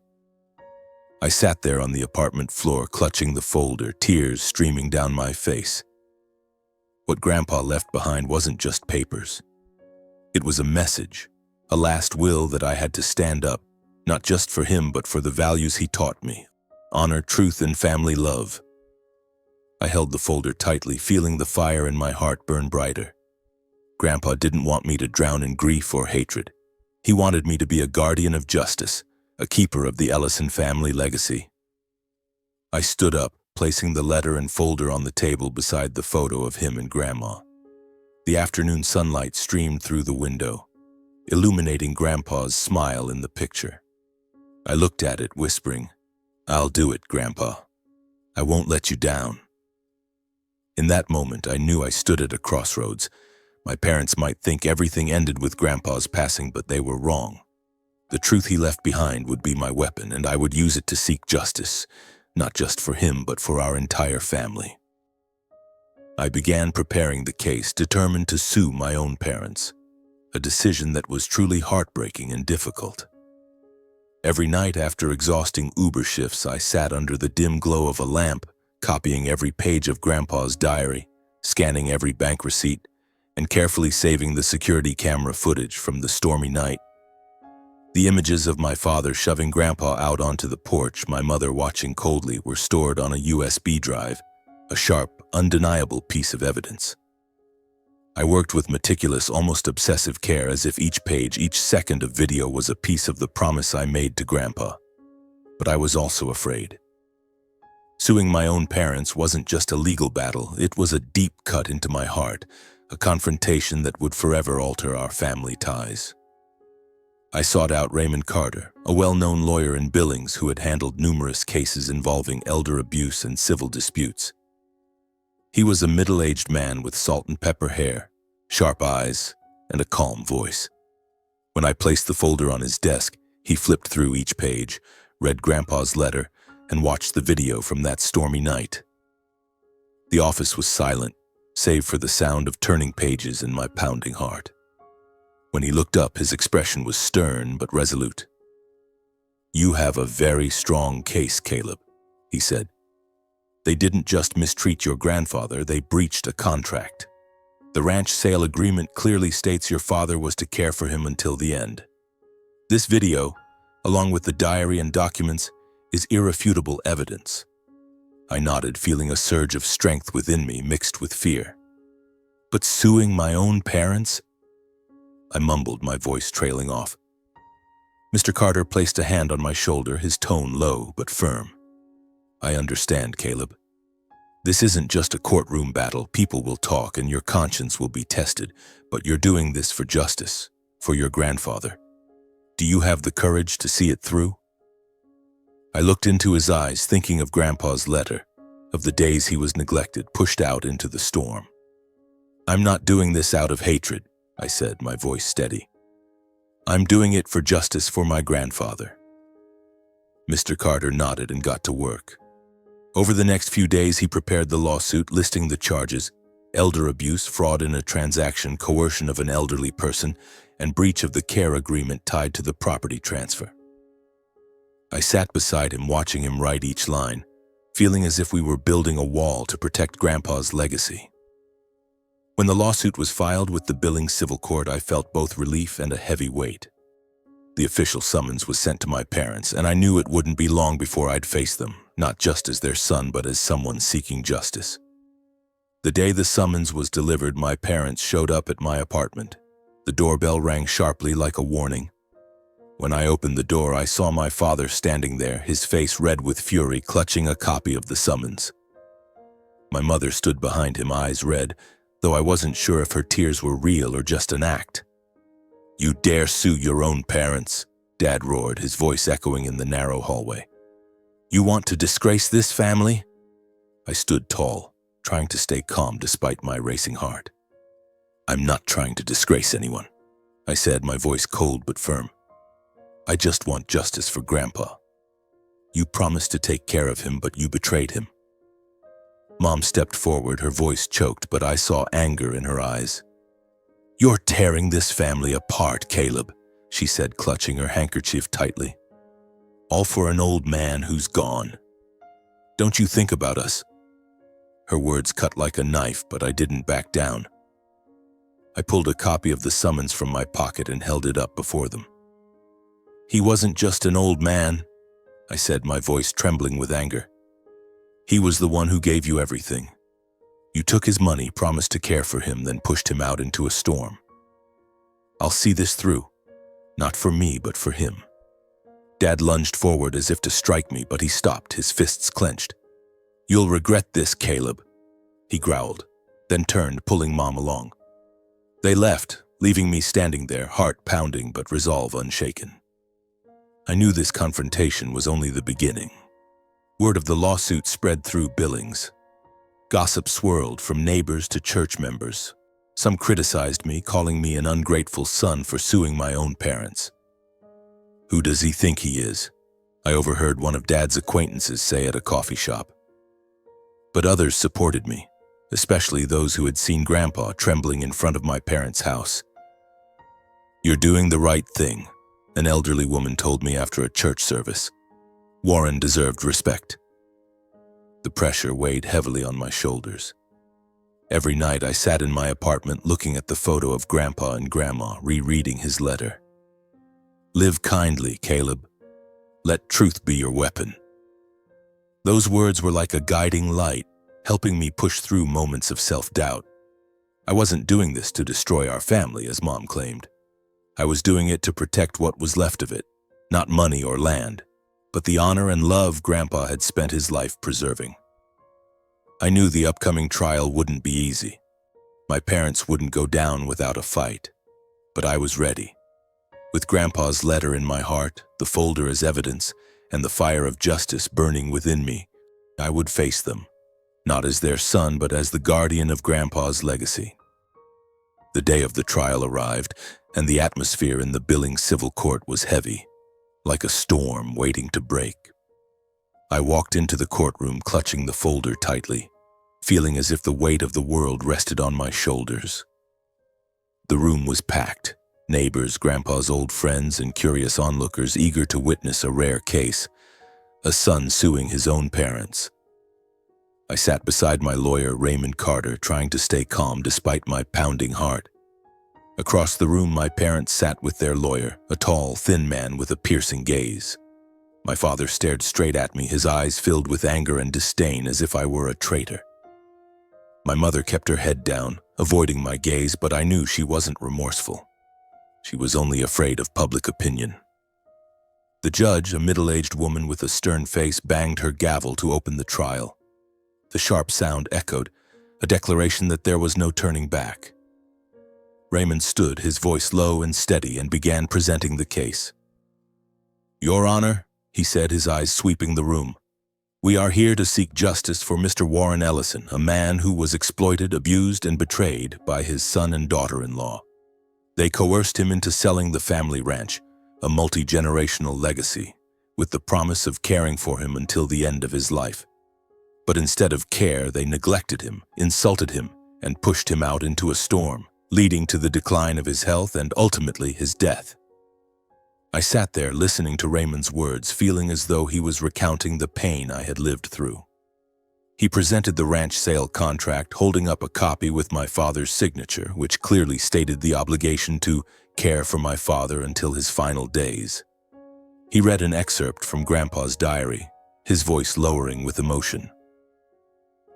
A: I sat there on the apartment floor, clutching the folder, tears streaming down my face. What Grandpa left behind wasn't just papers. It was a message, a last will that I had to stand up, not just for him, but for the values he taught me: honor, truth, and family love. I held the folder tightly, feeling the fire in my heart burn brighter. Grandpa didn't want me to drown in grief or hatred. He wanted me to be a guardian of justice, a keeper of the Ellison family legacy. I stood up, placing the letter and folder on the table beside the photo of him and Grandma. The afternoon sunlight streamed through the window, illuminating Grandpa's smile in the picture. I looked at it, whispering, "I'll do it, Grandpa. I won't let you down." In that moment, I knew I stood at a crossroads. My parents might think everything ended with Grandpa's passing, but they were wrong. The truth he left behind would be my weapon, and I would use it to seek justice, not just for him, but for our entire family. I began preparing the case, determined to sue my own parents, a decision that was truly heartbreaking and difficult. Every night after exhausting Uber shifts, I sat under the dim glow of a lamp, copying every page of Grandpa's diary, scanning every bank receipt, and carefully saving the security camera footage from the stormy night. The images of my father shoving Grandpa out onto the porch, my mother watching coldly, were stored on a USB drive, a sharp, undeniable piece of evidence. I worked with meticulous, almost obsessive care, as if each page, each second of video was a piece of the promise I made to Grandpa. But I was also afraid. Suing my own parents wasn't just a legal battle, it was a deep cut into my heart, a confrontation that would forever alter our family ties. I sought out Raymond Carter, a well-known lawyer in Billings who had handled numerous cases involving elder abuse and civil disputes. He was a middle-aged man with salt and pepper hair, sharp eyes, and a calm voice. When I placed the folder on his desk, he flipped through each page, read Grandpa's letter, and watched the video from that stormy night. The office was silent, save for the sound of turning pages and my pounding heart. When he looked up, his expression was stern but resolute. "You have a very strong case, Caleb," he said. "They didn't just mistreat your grandfather, they breached a contract. The ranch sale agreement clearly states your father was to care for him until the end. This video, along with the diary and documents, is irrefutable evidence. I nodded, feeling a surge of strength within me mixed with fear. But suing my own parents? I mumbled, my voice trailing off. Mr. Carter placed a hand on my shoulder, his tone low but firm. I understand, Caleb. This isn't just a courtroom battle. People will talk and your conscience will be tested, but you're doing this for justice, for your grandfather. Do you have the courage to see it through? I looked into his eyes, thinking of Grandpa's letter, of the days he was neglected, pushed out into the storm. I'm not doing this out of hatred, I said, my voice steady. I'm doing it for justice for my grandfather. Mr. Carter nodded and got to work. Over the next few days, he prepared the lawsuit listing the charges: elder abuse, fraud in a transaction, coercion of an elderly person, and breach of the care agreement tied to the property transfer. I sat beside him, watching him write each line, feeling as if we were building a wall to protect Grandpa's legacy. When the lawsuit was filed with the Billings Civil Court, I felt both relief and a heavy weight. The official summons was sent to my parents, and I knew it wouldn't be long before I'd face them, not just as their son, but as someone seeking justice. The day the summons was delivered, my parents showed up at my apartment. The doorbell rang sharply like a warning. When I opened the door, I saw my father standing there, his face red with fury, clutching a copy of the summons. My mother stood behind him, eyes red, though I wasn't sure if her tears were real or just an act. You dare sue your own parents? Dad roared, his voice echoing in the narrow hallway. You want to disgrace this family? I stood tall, trying to stay calm despite my racing heart. I'm not trying to disgrace anyone, I said, my voice cold but firm. I just want justice for Grandpa. You promised to take care of him, but you betrayed him. Mom stepped forward, her voice choked, but I saw anger in her eyes. You're tearing this family apart, Caleb, she said, clutching her handkerchief tightly. All for an old man who's gone. Don't you think about us? Her words cut like a knife, but I didn't back down. I pulled a copy of the summons from my pocket and held it up before them. He wasn't just an old man, I said, my voice trembling with anger. He was the one who gave you everything. You took his money, promised to care for him, then pushed him out into a storm. I'll see this through. Not for me, but for him. Dad lunged forward as if to strike me, but he stopped, his fists clenched. You'll regret this, Caleb, he growled, then turned, pulling Mom along. They left, leaving me standing there, heart pounding but resolve unshaken. I knew this confrontation was only the beginning. Word of the lawsuit spread through Billings. Gossip swirled from neighbors to church members. Some criticized me, calling me an ungrateful son for suing my own parents. Who does he think he is? I overheard one of Dad's acquaintances say at a coffee shop. But others supported me, especially those who had seen Grandpa trembling in front of my parents' house. You're doing the right thing, an elderly woman told me after a church service. Warren deserved respect. The pressure weighed heavily on my shoulders. Every night I sat in my apartment looking at the photo of Grandpa and Grandma, rereading his letter. Live kindly, Caleb. Let truth be your weapon. Those words were like a guiding light, helping me push through moments of self-doubt. I wasn't doing this to destroy our family, as Mom claimed. I was doing it to protect what was left of it, not money or land, but the honor and love Grandpa had spent his life preserving. I knew the upcoming trial wouldn't be easy. My parents wouldn't go down without a fight, but I was ready. With Grandpa's letter in my heart, the folder as evidence, and the fire of justice burning within me, I would face them, not as their son, but as the guardian of Grandpa's legacy. The day of the trial arrived, and the atmosphere in the Billings Civil Court was heavy, like a storm waiting to break. I walked into the courtroom clutching the folder tightly, feeling as if the weight of the world rested on my shoulders. The room was packed, neighbors, Grandpa's old friends, and curious onlookers eager to witness a rare case, a son suing his own parents. I sat beside my lawyer, Raymond Carter, trying to stay calm despite my pounding heart. Across the room, my parents sat with their lawyer, a tall, thin man with a piercing gaze. My father stared straight at me, his eyes filled with anger and disdain as if I were a traitor. My mother kept her head down, avoiding my gaze, but I knew she wasn't remorseful. She was only afraid of public opinion. The judge, a middle-aged woman with a stern face, banged her gavel to open the trial. The sharp sound echoed, a declaration that there was no turning back. Raymond stood, his voice low and steady, and began presenting the case. "Your Honor," he said, his eyes sweeping the room, "we are here to seek justice for Mr. Warren Ellison, a man who was exploited, abused, and betrayed by his son and daughter-in-law. They coerced him into selling the family ranch, a multi-generational legacy, with the promise of caring for him until the end of his life. But instead of care, they neglected him, insulted him, and pushed him out into a storm, leading to the decline of his health and ultimately his death." I sat there listening to Raymond's words, feeling as though he was recounting the pain I had lived through. He presented the ranch sale contract, holding up a copy with my father's signature, which clearly stated the obligation to care for my father until his final days. He read an excerpt from Grandpa's diary, his voice lowering with emotion.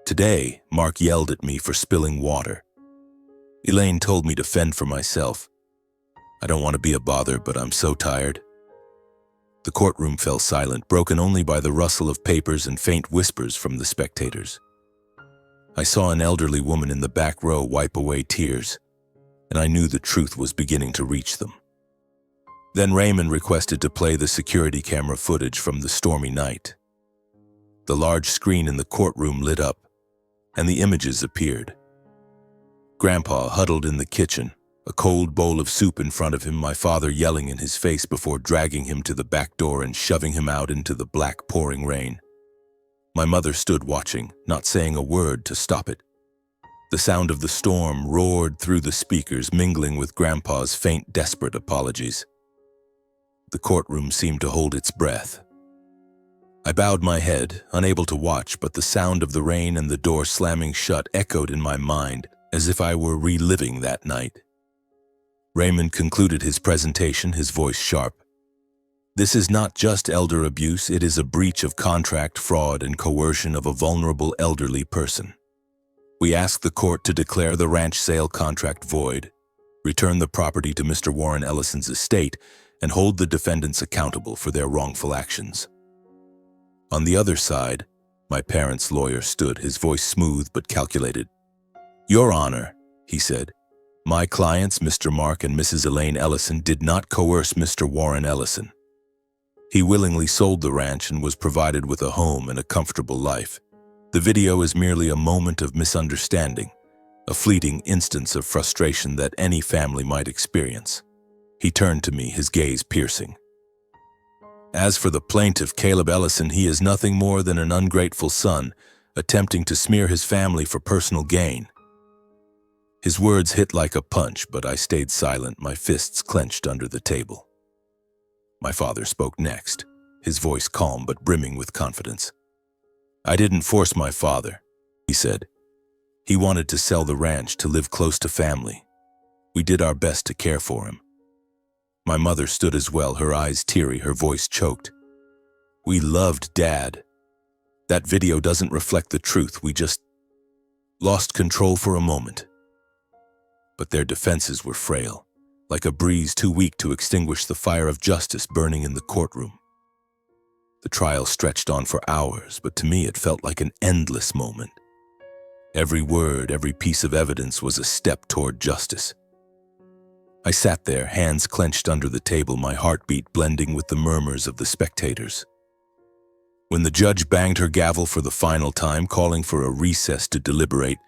A: "Today, Mark yelled at me for spilling water. Elaine told me to fend for myself. I don't want to be a bother, but I'm so tired." The courtroom fell silent, broken only by the rustle of papers and faint whispers from the spectators. I saw an elderly woman in the back row wipe away tears, and I knew the truth was beginning to reach them. Then Raymond requested to play the security camera footage from the stormy night. The large screen in the courtroom lit up, and the images appeared. Grandpa huddled in the kitchen, a cold bowl of soup in front of him, my father yelling in his face before dragging him to the back door and shoving him out into the black pouring rain. My mother stood watching, not saying a word to stop it. The sound of the storm roared through the speakers, mingling with Grandpa's faint, desperate apologies. The courtroom seemed to hold its breath. I bowed my head, unable to watch, but the sound of the rain and the door slamming shut echoed in my mind as if I were reliving that night. Raymond concluded his presentation, his voice sharp. "This is not just elder abuse, it is a breach of contract, fraud, and coercion of a vulnerable elderly person. We ask the court to declare the ranch sale contract void, return the property to Mr. Warren Ellison's estate, and hold the defendants accountable for their wrongful actions." On the other side, my parents' lawyer stood, his voice smooth but calculated. "Your Honor," he said, "my clients, Mr. Mark and Mrs. Elaine Ellison, did not coerce Mr. Warren Ellison. He willingly sold the ranch and was provided with a home and a comfortable life. The video is merely a moment of misunderstanding, a fleeting instance of frustration that any family might experience." He turned to me, his gaze piercing. "As for the plaintiff, Caleb Ellison, he is nothing more than an ungrateful son, attempting to smear his family for personal gain." His words hit like a punch, but I stayed silent, my fists clenched under the table. My father spoke next, his voice calm but brimming with confidence. "I didn't force my father," he said. "He wanted to sell the ranch to live close to family. We did our best to care for him." My mother stood as well, her eyes teary, her voice choked. "We loved Dad. That video doesn't reflect the truth. We just lost control for a moment." But their defenses were frail, like a breeze too weak to extinguish the fire of justice burning in the courtroom. The trial stretched on for hours, but to me it felt like an endless moment. Every word, every piece of evidence was a step toward justice. I sat there, hands clenched under the table, my heartbeat blending with the murmurs of the spectators. When the judge banged her gavel for the final time, calling for a recess to deliberate,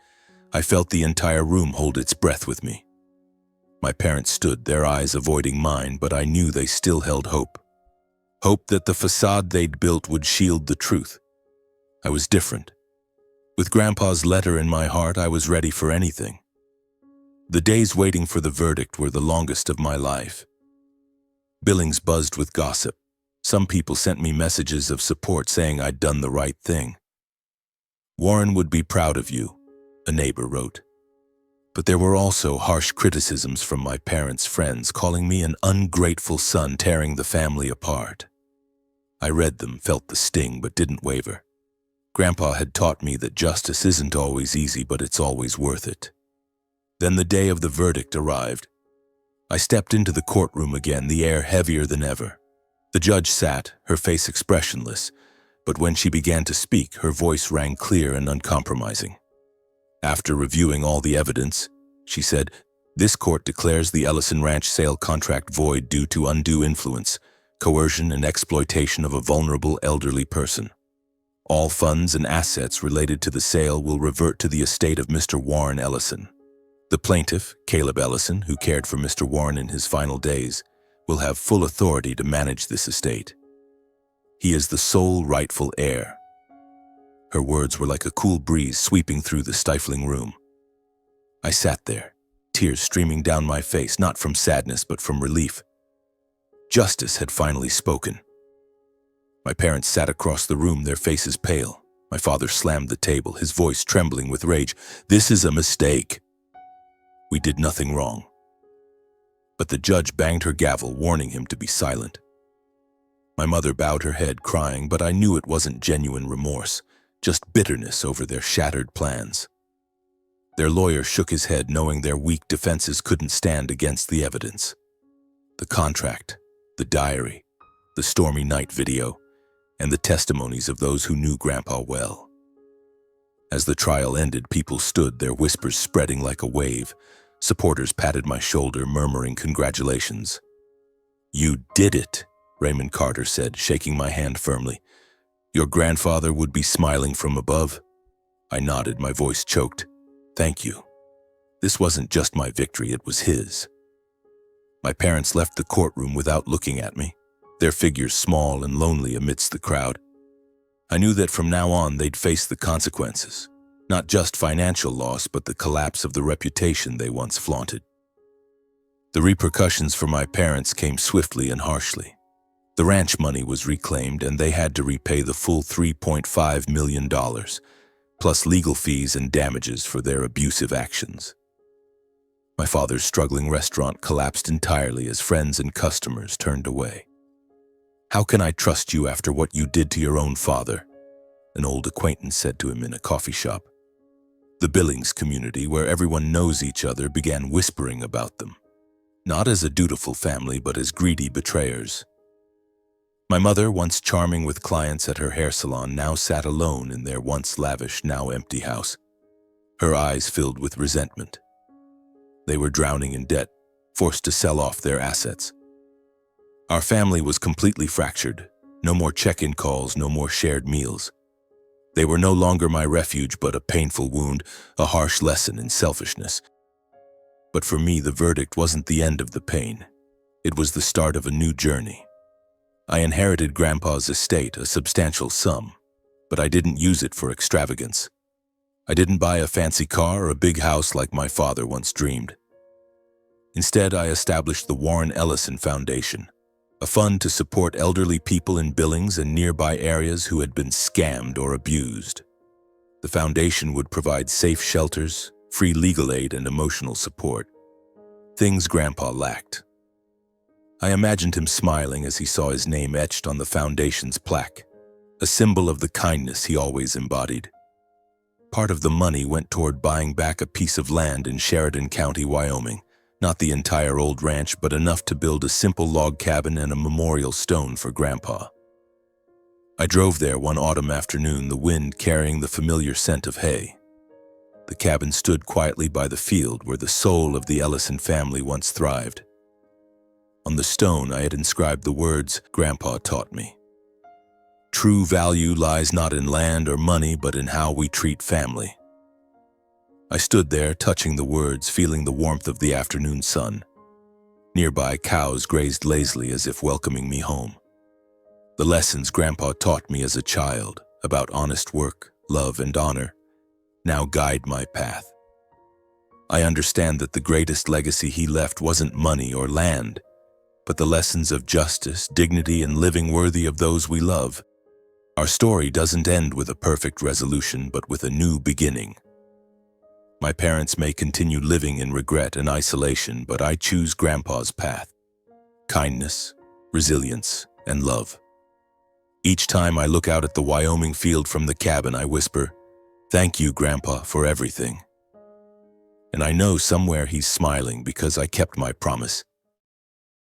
A: I felt the entire room hold its breath with me. My parents stood, their eyes avoiding mine, but I knew they still held hope. Hope that the facade they'd built would shield the truth. I was different. With Grandpa's letter in my heart, I was ready for anything. The days waiting for the verdict were the longest of my life. Billings buzzed with gossip. Some people sent me messages of support saying I'd done the right thing. "Warren would be proud of you," a neighbor wrote. But there were also harsh criticisms from my parents' friends, calling me an ungrateful son tearing the family apart. I read them, felt the sting, but didn't waver. Grandpa had taught me that justice isn't always easy, but it's always worth it. Then the day of the verdict arrived. I stepped into the courtroom again, the air heavier than ever. The judge sat, her face expressionless, but when she began to speak, her voice rang clear and uncompromising. After reviewing all the evidence, she said, "This court declares the Ellison Ranch sale contract void due to undue influence, coercion, and exploitation of a vulnerable elderly person. All funds and assets related to the sale will revert to the estate of Mr. Warren Ellison. The plaintiff, Caleb Ellison, who cared for Mr. Warren in his final days, will have full authority to manage this estate. He is the sole rightful heir." Her words were like a cool breeze sweeping through the stifling room. I sat there, tears streaming down my face, not from sadness but from relief. Justice had finally spoken. My parents sat across the room, their faces pale. My father slammed the table, his voice trembling with rage. "This is a mistake. We did nothing wrong." But the judge banged her gavel, warning him to be silent. My mother bowed her head, crying, but I knew it wasn't genuine remorse, just bitterness over their shattered plans. Their lawyer shook his head, knowing their weak defenses couldn't stand against the evidence. The contract, the diary, the stormy night video, and the testimonies of those who knew Grandpa well. As the trial ended, people stood, their whispers spreading like a wave. Supporters patted my shoulder, murmuring congratulations. "You did it," Raymond Carter said, shaking my hand firmly. "Your grandfather would be smiling from above." I nodded, my voice choked. "Thank you." This wasn't just my victory, it was his. My parents left the courtroom without looking at me, their figures small and lonely amidst the crowd. I knew that from now on they'd face the consequences, not just financial loss, but the collapse of the reputation they once flaunted. The repercussions for my parents came swiftly and harshly. The ranch money was reclaimed, and they had to repay the full $3.5 million, plus legal fees and damages for their abusive actions. My father's struggling restaurant collapsed entirely as friends and customers turned away. "How can I trust you after what you did to your own father?" an old acquaintance said to him in a coffee shop. The Billings community, where everyone knows each other, began whispering about them, not as a dutiful family, but as greedy betrayers. My mother, once charming with clients at her hair salon, now sat alone in their once lavish, now empty house. Her eyes filled with resentment. They were drowning in debt, forced to sell off their assets. Our family was completely fractured. No more check-in calls, no more shared meals. They were no longer my refuge, but a painful wound, a harsh lesson in selfishness. But for me, the verdict wasn't the end of the pain. It was the start of a new journey. I inherited Grandpa's estate, a substantial sum, but I didn't use it for extravagance. I didn't buy a fancy car or a big house like my father once dreamed. Instead, I established the Warren Ellison Foundation, a fund to support elderly people in Billings and nearby areas who had been scammed or abused. The foundation would provide safe shelters, free legal aid, and emotional support, things Grandpa lacked. I imagined him smiling as he saw his name etched on the foundation's plaque, a symbol of the kindness he always embodied. Part of the money went toward buying back a piece of land in Sheridan County, Wyoming, not the entire old ranch, but enough to build a simple log cabin and a memorial stone for Grandpa. I drove there one autumn afternoon, the wind carrying the familiar scent of hay. The cabin stood quietly by the field where the soul of the Ellison family once thrived. On the stone, I had inscribed the words Grandpa taught me. "True value lies not in land or money, but in how we treat family." I stood there, touching the words, feeling the warmth of the afternoon sun. Nearby, cows grazed lazily as if welcoming me home. The lessons Grandpa taught me as a child about honest work, love, and honor now guide my path. I understand that the greatest legacy he left wasn't money or land, but the lessons of justice, dignity, and living worthy of those we love. Our story doesn't end with a perfect resolution, but with a new beginning. My parents may continue living in regret and isolation, but I choose Grandpa's path: kindness, resilience, and love. Each time I look out at the Wyoming field from the cabin, I whisper, "Thank you, Grandpa, for everything." And I know somewhere he's smiling because I kept my promise.